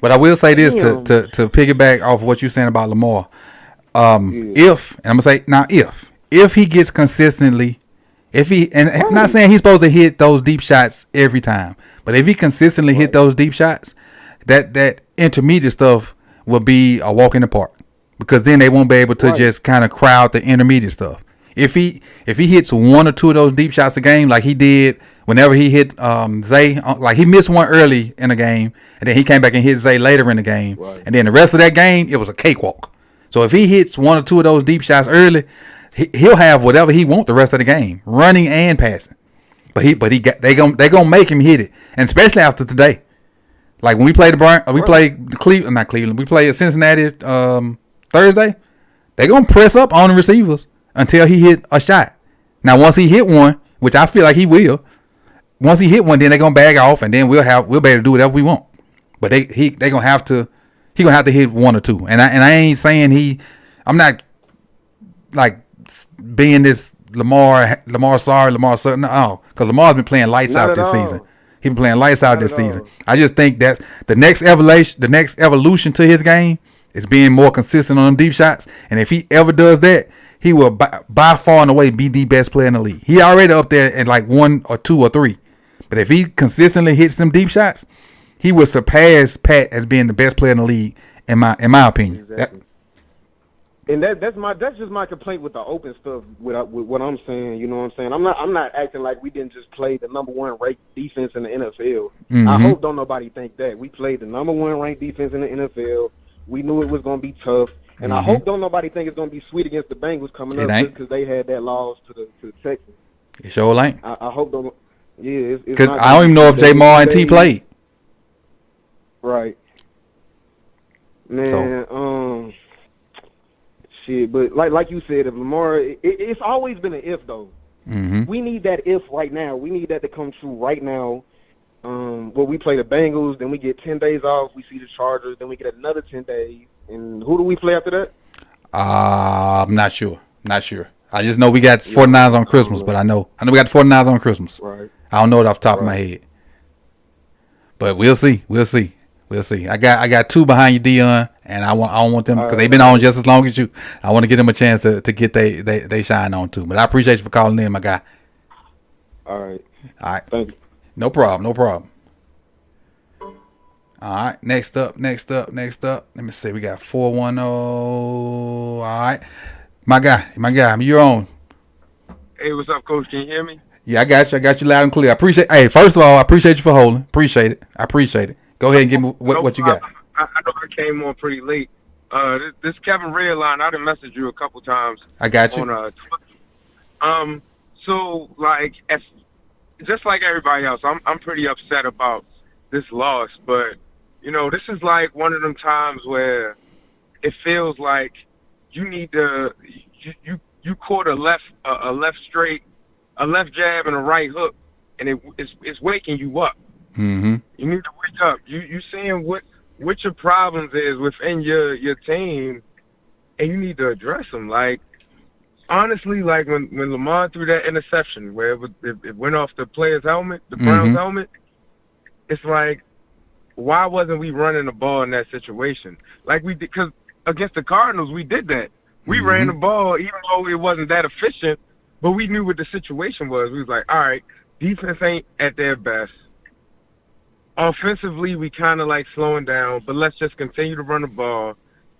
But I will say this to piggyback off what you're saying about Lamar. If, and I'm going to say, now if he gets consistently, I'm not saying he's supposed to hit those deep shots every time, but if he consistently hit those deep shots, that intermediate stuff will be a walk in the park, because then they won't be able to just kind of crowd the intermediate stuff. If he hits 1 or 2 of those deep shots a game, like he did whenever he hit Zay, like he missed one early in the game, and then he came back and hit Zay later in the game, and then the rest of that game it was a cakewalk. So if he hits 1 or 2 of those deep shots early, he'll have whatever he wants the rest of the game, running and passing. But they gonna make him hit it, and especially after today. Like when we played we played Cleveland. We played Cincinnati Thursday. They're going to press up on the receivers until he hit a shot. Now, once he hit one, which I feel like he will, once he hit one, then they're going to bag off, and then we'll be able to do whatever we want. But they going to have to, he going to have to hit one or two. And I ain't saying I'm not like being this Lamar Sutton. No, because Lamar's been playing lights out this season. He been playing lights out this season. I just think that's the next evolution to his game is being more consistent on deep shots. And if he ever does that, he will by far and away be the best player in the league. He already up there at like 1 or 2 or 3. But if he consistently hits them deep shots, he will surpass Pat as being the best player in the league, in my opinion. Exactly. And that's just my complaint with the open stuff. With what I'm saying, you know what I'm saying. I'm not acting like we didn't just play the number 1 ranked defense in the NFL. Mm-hmm. I hope don't nobody think that we played the number 1 ranked defense in the NFL. We knew it was gonna be tough, and I hope don't nobody think it's gonna be sweet against the Bengals coming up just because they had that loss to the Texans. It sure ain't. I hope don't. Yeah, it's because I don't even know if Jamar and T played. Right. Man, shit, but like you said, if Lamar, it's always been an if though. Mm-hmm. We need that if right now. We need that to come true right now. Where we play the Bengals, then we get 10 days off. We see the Chargers, then we get another 10 days. And who do we play after that? I'm not sure. I just know we got 49ers on Christmas, but I know we got 49ers on Christmas. Right. I don't know it off the top of my head. But we'll see. I got 2 behind you, Dion, and I don't want them because they've been on just as long as you. I want to give them a chance to get they shine on too. But I appreciate you for calling in, my guy. All right. Thank you. No problem. All right. Next up. Let me see. We got 410. All right. My guy. You're on. Hey, what's up, Coach? Can you hear me? Yeah, I got you loud and clear. Hey, first of all, I appreciate you for holding. Appreciate it. Go ahead and give me what you got. I know I came on pretty late. This Kevin Redline, I done messaged you a couple times. I got you. On Twitter. So like, just like everybody else, I'm pretty upset about this loss. But this is like one of them times where it feels like you need to you caught a left straight, a left jab and a right hook, and it's waking you up. Mm-hmm. You need to wake up. You seeing what your problems is within your team, and you need to address them. Like honestly, like when Lamar threw that interception where it went off the player's helmet, the Browns helmet, it's like, why wasn't we running the ball in that situation? Like we did, because against the Cardinals we did that. We ran the ball even though it wasn't that efficient, but we knew what the situation was. We was like, all right, defense ain't at their best. Offensively, we kind of like slowing down, but let's just continue to run the ball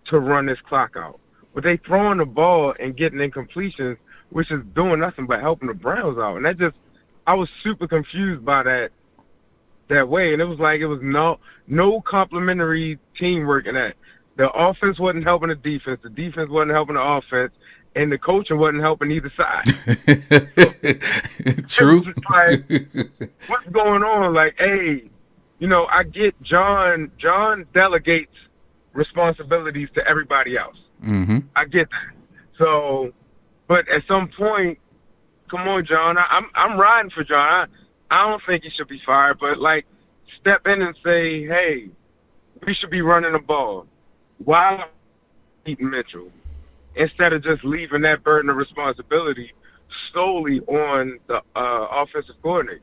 to run this clock out. But they throwing the ball and getting incompletions, which is doing nothing but helping the Browns out. And I was super confused by that way. And it was like it was no complimentary teamwork in that. The offense wasn't helping the defense wasn't helping the offense, and the coaching wasn't helping either side. True. Like, what's going on? Like, hey, I get John delegates responsibilities to everybody else. Mm-hmm. I get that. So, but at some point, come on, John. I'm riding for John. I don't think he should be fired, but like, step in and say, hey, we should be running the ball. Why Keaton Mitchell? Instead of just leaving that burden of responsibility solely on the offensive coordinator.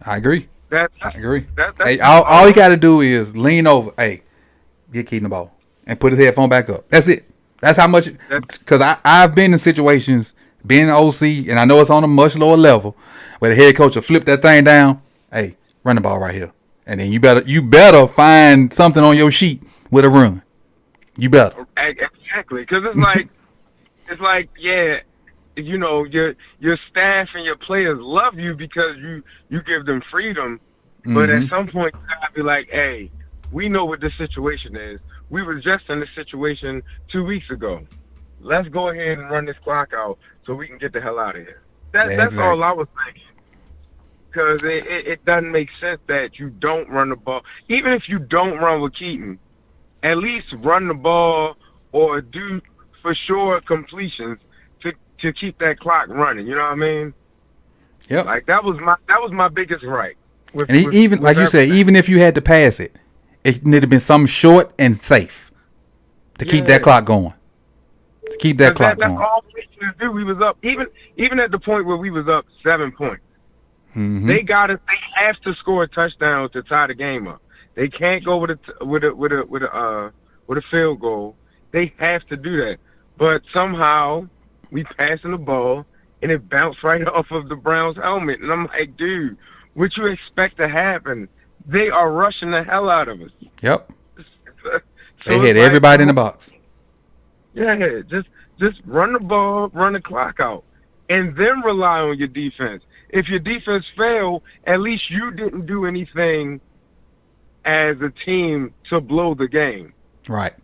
I agree. I agree. Hey, all he got to do is lean over. Hey, get Keaton the ball and put his headphone back up. That's it. That's how much. Because I've been in situations, being an OC, and I know it's on a much lower level, where the head coach will flip that thing down. Hey, run the ball right here, and then you better find something on your sheet with a run. You better. Exactly, because it's like yeah, your staff and your players love you because you give them freedom, but at some point you gotta be like, hey, we know what this situation is. We were just in this situation 2 weeks ago. Let's go ahead and run this clock out so we can get the hell out of here. That's all I was thinking. Because it doesn't make sense that you don't run the ball. Even if you don't run with Keaton, at least run the ball or do for sure completions to keep that clock running. You know what I mean? Yep. Like that was my biggest gripe. And even like you said, even if you had to pass it, it need to have been something short and safe to keep that clock going. To keep that clock going. That's all we should do. We was up even at the point where we was up 7 points. Mm-hmm. They have to score a touchdown to tie the game up. They can't go with a field goal. They have to do that. But somehow we passing the ball and it bounced right off of the Browns' helmet. And I'm like, dude, what you expect to happen? They are rushing the hell out of us. Yep. So they hit everybody in the box. Yeah, just run the ball, run the clock out, and then rely on your defense. If your defense failed, at least you didn't do anything as a team to blow the game. Right.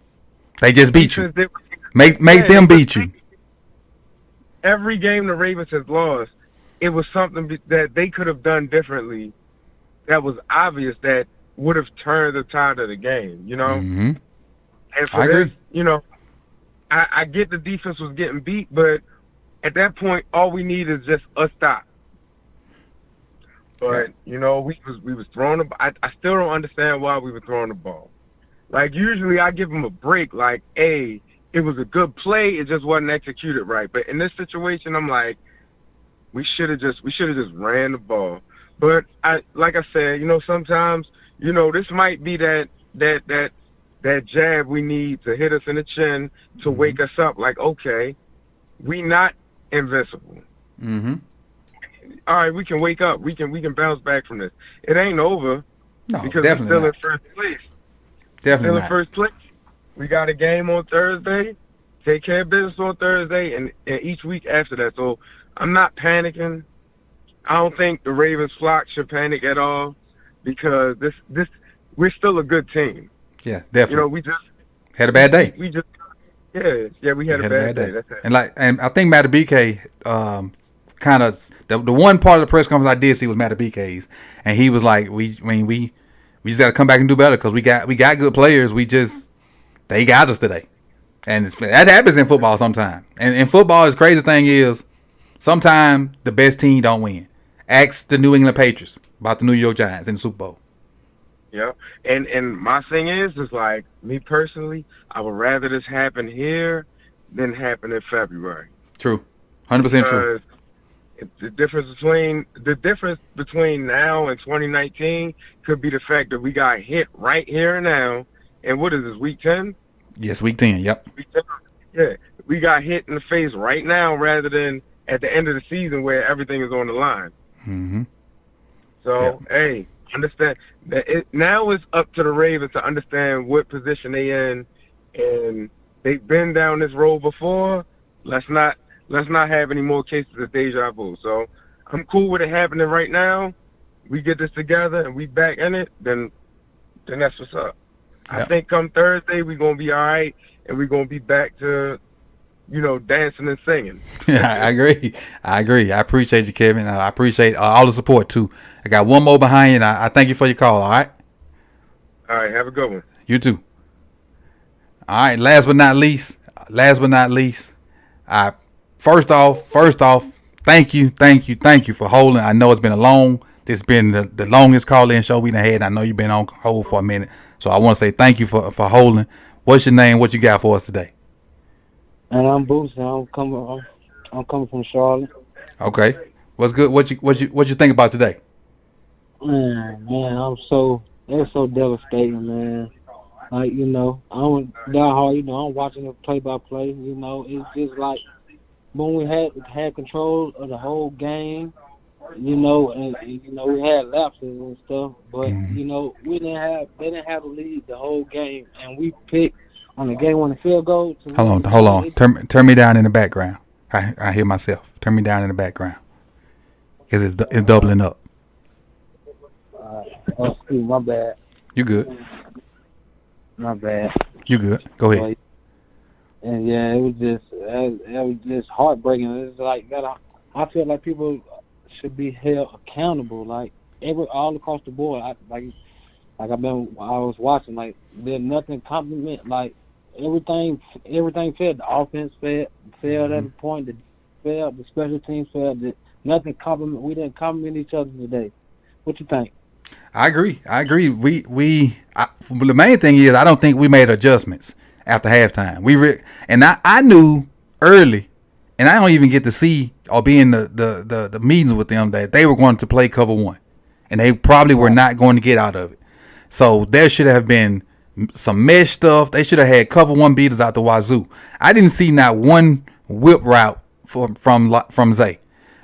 They just beat you. Make them beat you. Every game the Ravens has lost, it was something that they could have done differently that was obvious that would have turned the tide of the game, you know? Mm-hmm. And for this, you know, I get the defense was getting beat, but at that point, all we need is just a stop. But, you know, we was throwing the ball. I still don't understand why we were throwing the ball. Like, usually I give them a break, like, hey, it was a good play, it just wasn't executed right. But in this situation, I'm like, we should have just ran the ball. But like I said, you know, sometimes, you know, this might be that jab we need to hit us in the chin to wake us up. Like, okay, we not invincible. Mm-hmm. All right, we can wake up. We can bounce back from this. It ain't over. No, because definitely we're still not. in first place. Definitely still in first place. We got a game on Thursday. Take care of business on Thursday, and each week after that. So I'm not panicking. I don't think the Ravens flock should panic at all because this we're still a good team. Yeah, definitely. You know, we just had a bad day. We just we had a bad day. That's it. And I think Matabike kind of the one part of the press conference I did see was Matabike's, and he was like, we just got to come back and do better because we got good players. They got us today, and that happens in football sometimes. And in football, the crazy thing is sometimes the best team don't win. Ask the New England Patriots about the New York Giants in the Super Bowl. Yeah, and my thing is like, me personally, I would rather this happen here than happen in February. True, 100% true. The difference between now and 2019 could be the fact that we got hit right here and now. And what is this, week 10? Yes, week 10. Yep. Week 10. Yeah, we got hit in the face right now rather than at the end of the season where everything is on the line. Mm-hmm. So, hey, understand that now it's up to the Ravens to understand what position they in, and they've been down this road before. Let's not have any more cases of deja vu. So I'm cool with it happening right now. We get this together and we back in it, then that's what's up. Yep. I think come Thursday we're gonna be all right, and we're gonna be back to, you know, dancing and singing. I agree. I appreciate you, Kevin. I appreciate all the support too. I got one more behind you, and I thank you for your call. All right. All right. Have a good one. You too. All right. Last but not least, First off, thank you for holding. I know it's been this been the longest call-in show we done had. I know you've been on hold for a minute. So I want to say thank you for holding. What's your name? What you got for us today? And I'm Boots. I'm coming from Charlotte. Okay. What's good? What you think about today? Man, it's so devastating, man. Like, you know, I'm diehard, you know, I'm watching it play by play, you know, it's just like when we had control of the whole game, you know, and you know, we had lapses and stuff, but you know, they didn't have the lead the whole game, and we picked on the game winning field goal. Hold on. Turn me down in the background. I hear myself. Turn me down in the background because it's doubling up. Excuse me, my bad. You good? My bad. You good? Go ahead. And yeah, it was just heartbreaking. It's like that. I feel like people should be held accountable, like all across the board. I was watching, like there's nothing compliment. Like everything failed. The offense failed at a point. The failed. The special teams failed. Nothing compliment. We didn't compliment each other today. What you think? I agree. The main thing is I don't think we made adjustments after halftime. I knew early, and I don't even get to see or be in the meetings with them that they were going to play cover one, and they probably were not going to get out of it. So there should have been some mesh stuff. They should have had cover one beaters out the wazoo. I didn't see not one whip route from Zay.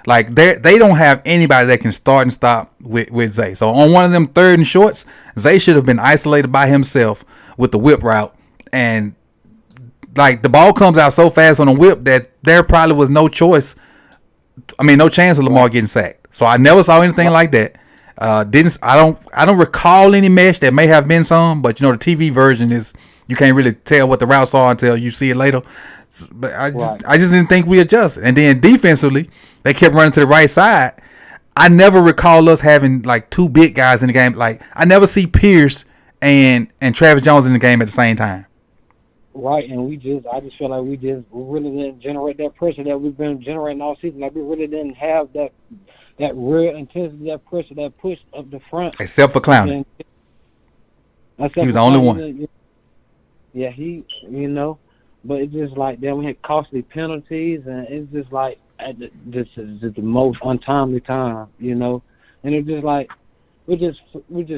Like they don't have anybody that can start and stop with Zay. So on one of them third and shorts, Zay should have been isolated by himself with the whip route, and like the ball comes out so fast on a whip that there probably was no chance of Lamar getting sacked. So I never saw anything like that. I don't recall any mesh. There may have been some, but the TV version is you can't really tell what the routes are until you see it later. But I just didn't think we adjusted. And then defensively, they kept running to the right side. I never recall us having like two big guys in the game. Like I never see Pierce and Travis Jones in the game at the same time. Right, and I just feel like we really didn't generate that pressure that we've been generating all season. Like we really didn't have that real intensity, that pressure, that push up the front. Except for Clowney. He was the only one. Yeah, but it's just like then we had costly penalties, and it's just like this is the most untimely time, and it's just like we just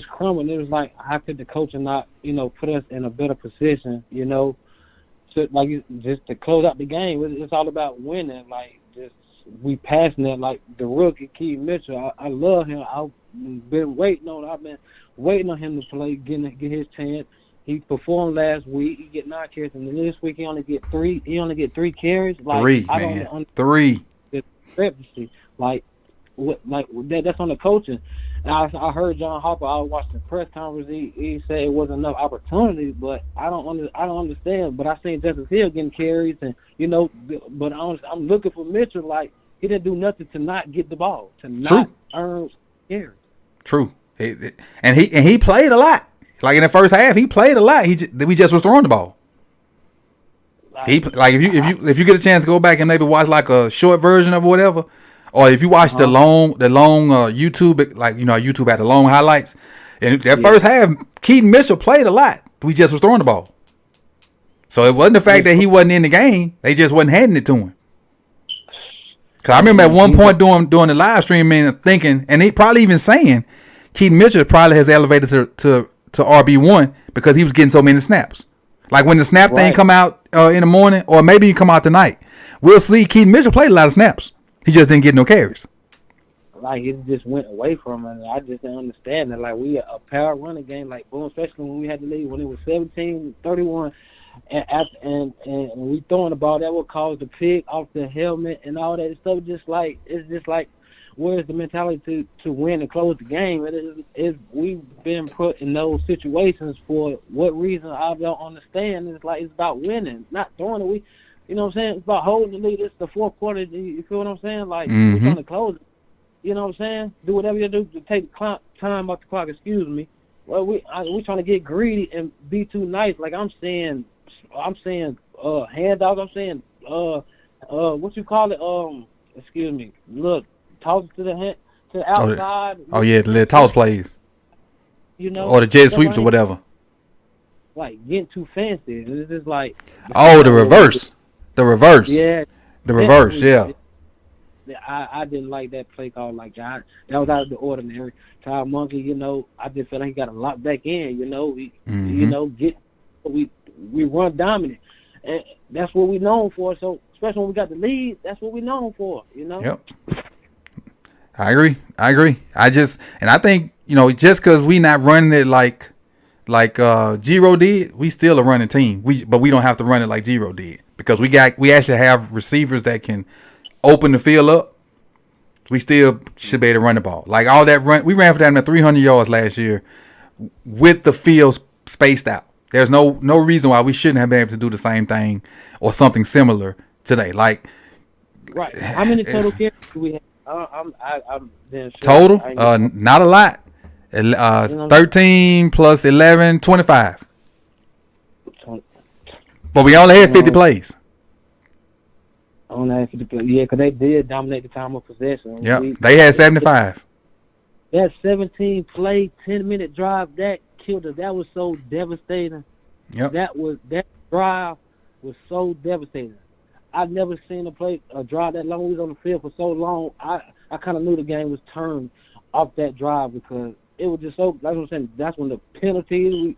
crumbled. It was like how could the coach not put us in a better position, just to close out the game. It's all about winning. Like just we passing it like the rookie Keith Mitchell. I love him. I've been waiting on him to play, get his chance. He performed last week. He get 9 carries, and then this week he only get 3. He only get 3 carries. Like I don't understand 3. The discrepancy. Like that's on the coaching. And I heard John Harper. I was watching the press conference. He said it wasn't enough opportunities, but I don't understand. But I seen Justice Hill getting carries, and but I'm looking for Mitchell. Like he didn't do nothing to not get the ball, to not earn carries. True. And he played a lot. Like in the first half, he played a lot. We just was throwing the ball. If you get a chance to go back and maybe watch like a short version of whatever, or if you watch the long YouTube, like YouTube had the long highlights, and that first half, Keaton Mitchell played a lot. We just was throwing the ball. So it wasn't the fact that he wasn't in the game; they just wasn't handing it to him. Cause I remember at one point during the live stream, thinking, and he probably even saying, Keaton Mitchell probably has elevated to RB1 because he was getting so many snaps. Like when the snap thing come out in the morning, or maybe he come out tonight, we'll see Keaton Mitchell played a lot of snaps. He just didn't get no carries. Like it just went away from him. I just didn't understand that. Like we a power running game, like boom, especially when we had the lead when it was 17-31, and we throwing the ball that would cause the pick off the helmet and all that stuff. It's just like. Where's the mentality to win and close the game? We've been put in those situations for what reason I don't understand. It's like it's about winning, not throwing it. You know what I'm saying? It's about holding the lead. It's the fourth quarter. You feel what I'm saying? Like we're trying to close it. You know what I'm saying? Do whatever you do to take time off the clock. Excuse me. Well, we trying to get greedy and be too nice. Like I'm saying handoff. I'm saying what you call it? Excuse me. Look. Toss to the outside. Oh yeah, the little toss plays. Or the jet sweeps or whatever. Like getting too fancy. It's just like the reverse. The reverse. Yeah. The reverse, yeah. I didn't like that play call like that. That was out of the ordinary. Kyle Monkey, I just felt like he got a lot back in, we run dominant. And that's what we known for. So especially when we got the lead, that's what we known for, Yep. I agree. I think, just because we not running it like Giro did, we still a running team. But we don't have to run it like Giro did because we actually have receivers that can open the field up. We still should be able to run the ball. Like all that run, we ran for that 300 yards last year with the field spaced out. There's no reason why we shouldn't have been able to do the same thing or something similar today. Like, right? How many total carries do we have? I'm total, not a lot. 13 plus 11, 25. But we only had 50 plays. On that 50 play. Yeah, because they did dominate the time of possession. Yep. They had 75. That 17-play, 10-minute drive, that killed us. That was so devastating. Yep. That drive was so devastating. I've never seen a drive that long. We was on the field for so long. I kind of knew the game was turned off that drive because it was just so, like I'm saying, that's when the penalties,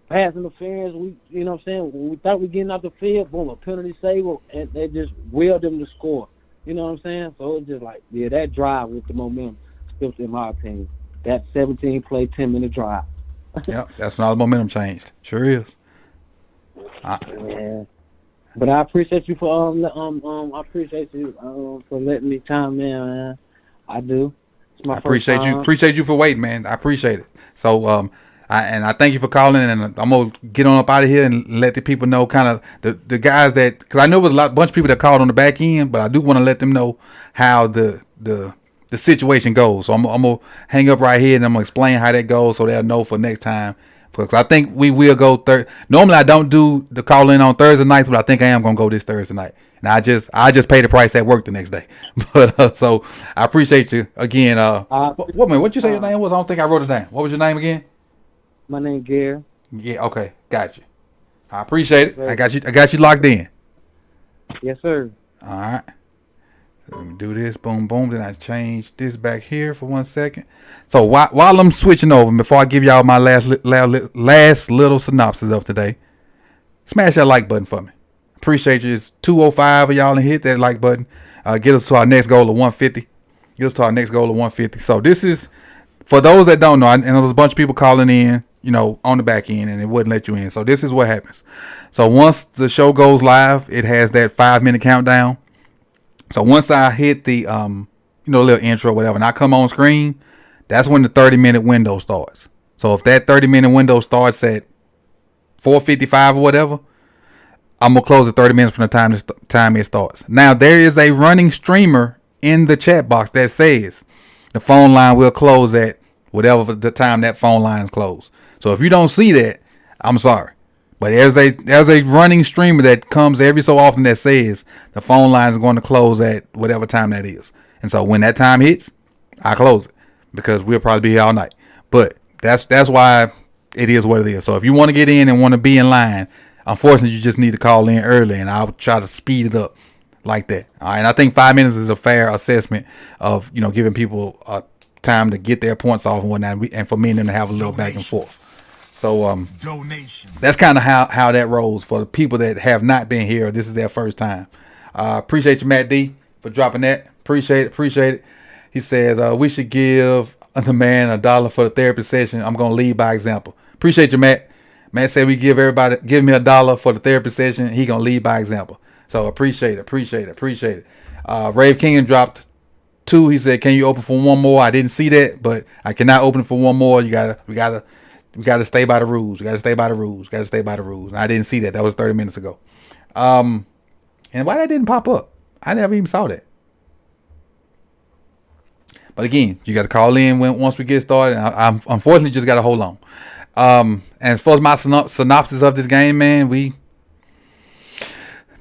pass interference, you know what I'm saying? When we thought we were getting out the field, boom, a penalty save, and they just willed them to score. You know what I'm saying? So it's just like, yeah, that drive with the momentum, still in my opinion. That 17-play, 10-minute drive. Yep, that's when all the momentum changed. Sure is. Yeah. But I appreciate you for for letting me chime in, man. I do. It's my I appreciate you. Appreciate you for waiting, man. I appreciate it. So I thank you for calling, and I'm gonna get on up out of here and let the people know kind of the guys that, because I know it was a bunch of people that called on the back end, but I do want to let them know how the situation goes. So I'm gonna hang up right here and I'm gonna explain how that goes so they'll know for next time. Because I think we will go normally I don't do the call in on Thursday nights, but I think I am gonna go this Thursday night. And I just pay the price at work the next day. But so I appreciate you again. What you say your name was? I don't think I wrote it down. What was your name again? My name Gary. Yeah, okay, got you. I appreciate it. I got you locked in. Yes, sir. All right. Let me do this. Boom, boom. Then I change this back here for 1 second. So while I'm switching over, before I give y'all my last little synopsis of today, smash that like button for me. Appreciate you. It's 205 of y'all and hit that like button. Get us to our next goal of 150. Get us to our next goal of 150. So this is, for those that don't know, and there was a bunch of people calling in, on the back end, and it wouldn't let you in. So this is what happens. So once the show goes live, it has that 5-minute countdown. So once I hit the little intro or whatever, and I come on screen, that's when the 30-minute window starts. So if that 30-minute window starts at 4:55 or whatever, I'm gonna close it 30 minutes from the time it starts. Now there is a running streamer in the chat box that says the phone line will close at whatever the time that phone line is closed. So if you don't see that, I'm sorry. But there's a running streamer that comes every so often that says the phone line is going to close at whatever time that is. And so when that time hits, I close it because we'll probably be here all night. But that's why it is what it is. So if you want to get in and want to be in line, unfortunately, you just need to call in early, and I'll try to speed it up like that. All right, and I think 5 minutes is a fair assessment of giving people time to get their points off and whatnot, and for me and them to have a little back and forth. So that's kind of how that rolls for the people that have not been here. This is their first time. Appreciate you, Matt D, for dropping that. Appreciate it. He says we should give the man $1 for the therapy session. I'm gonna lead by example. Appreciate you, Matt. Matt said we give me $1 for the therapy session. He gonna lead by example. So appreciate it. Rave King dropped 2. He said, "Can you open for one more?" I didn't see that, but I cannot open for one more. We gotta stay by the rules. And I didn't see that. That was 30 minutes ago. And why that didn't pop up? I never even saw that. But again, you got to call in once we get started. I'm unfortunately just got to hold on. And as far as my synopsis of this game, man,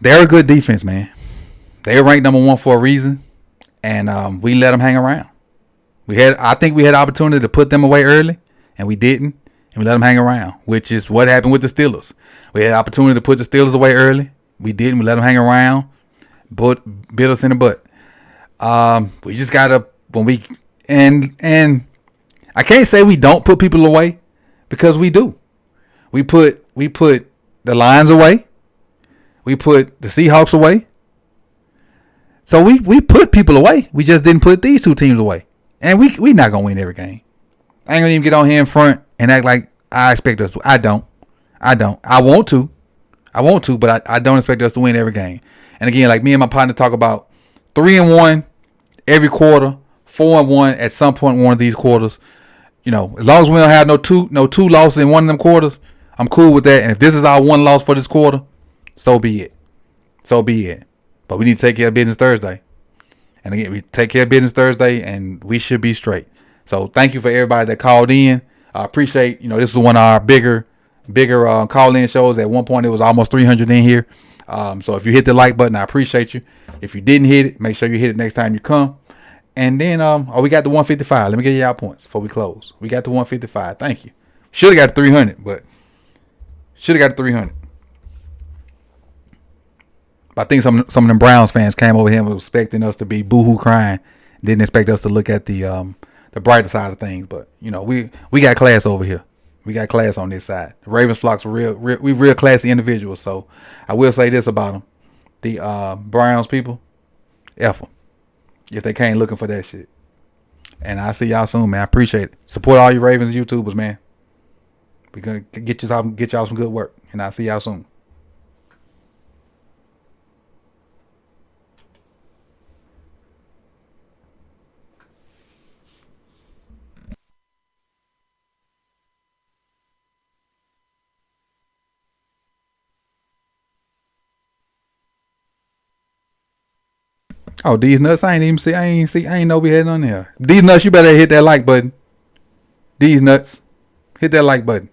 they're a good defense, man. They're ranked number 1 for a reason, and we let them hang around. I think we had opportunity to put them away early, and we didn't, and we let them hang around, which is what happened with the Steelers. We had opportunity to put the Steelers away early. We didn't. We let them hang around, but bit us in the butt. We just gotta and I can't say we don't put people away, because we do. We put the Lions away. We put the Seahawks away. So we put people away. We just didn't put these 2 teams away. And we not gonna win every game. I ain't gonna even get on here in front and act like I expect us to. I don't. I want to, but I don't expect us to win every game. And again, like me and my partner talk about, 3-1 every quarter, 4-1 at some point in one of these quarters. As long as we don't have no two losses in one of them quarters, I'm cool with that. And if this is our one loss for this quarter, so be it. But we need to take care of business Thursday. And again, we take care of business Thursday, and we should be straight. So thank you for everybody that called in. I appreciate, this is one of our bigger bigger call-in shows. At one point, it was almost 300 in here. So if you hit the like button, I appreciate you. If you didn't hit it, make sure you hit it next time you come. And then, we got the 155. Let me get y'all points before we close. We got the 155. Thank you. Should have got the 300, but should have got the 300. But I think some of them Browns fans came over here and was expecting us to be boohoo crying. Didn't expect us to look at the brighter side of things. But we got class over here. We got class on this side. The Ravens flocks are real classy individuals. So I will say this about them: the Browns people, F them if they came looking for that shit. And I'll see y'all soon, man. I appreciate it. Support all you Ravens YouTubers, man. We're gonna get y'all some good work, and I'll see y'all soon. Oh, these nuts, I ain't know we had on there. These nuts, you better hit that like button. These nuts, hit that like button.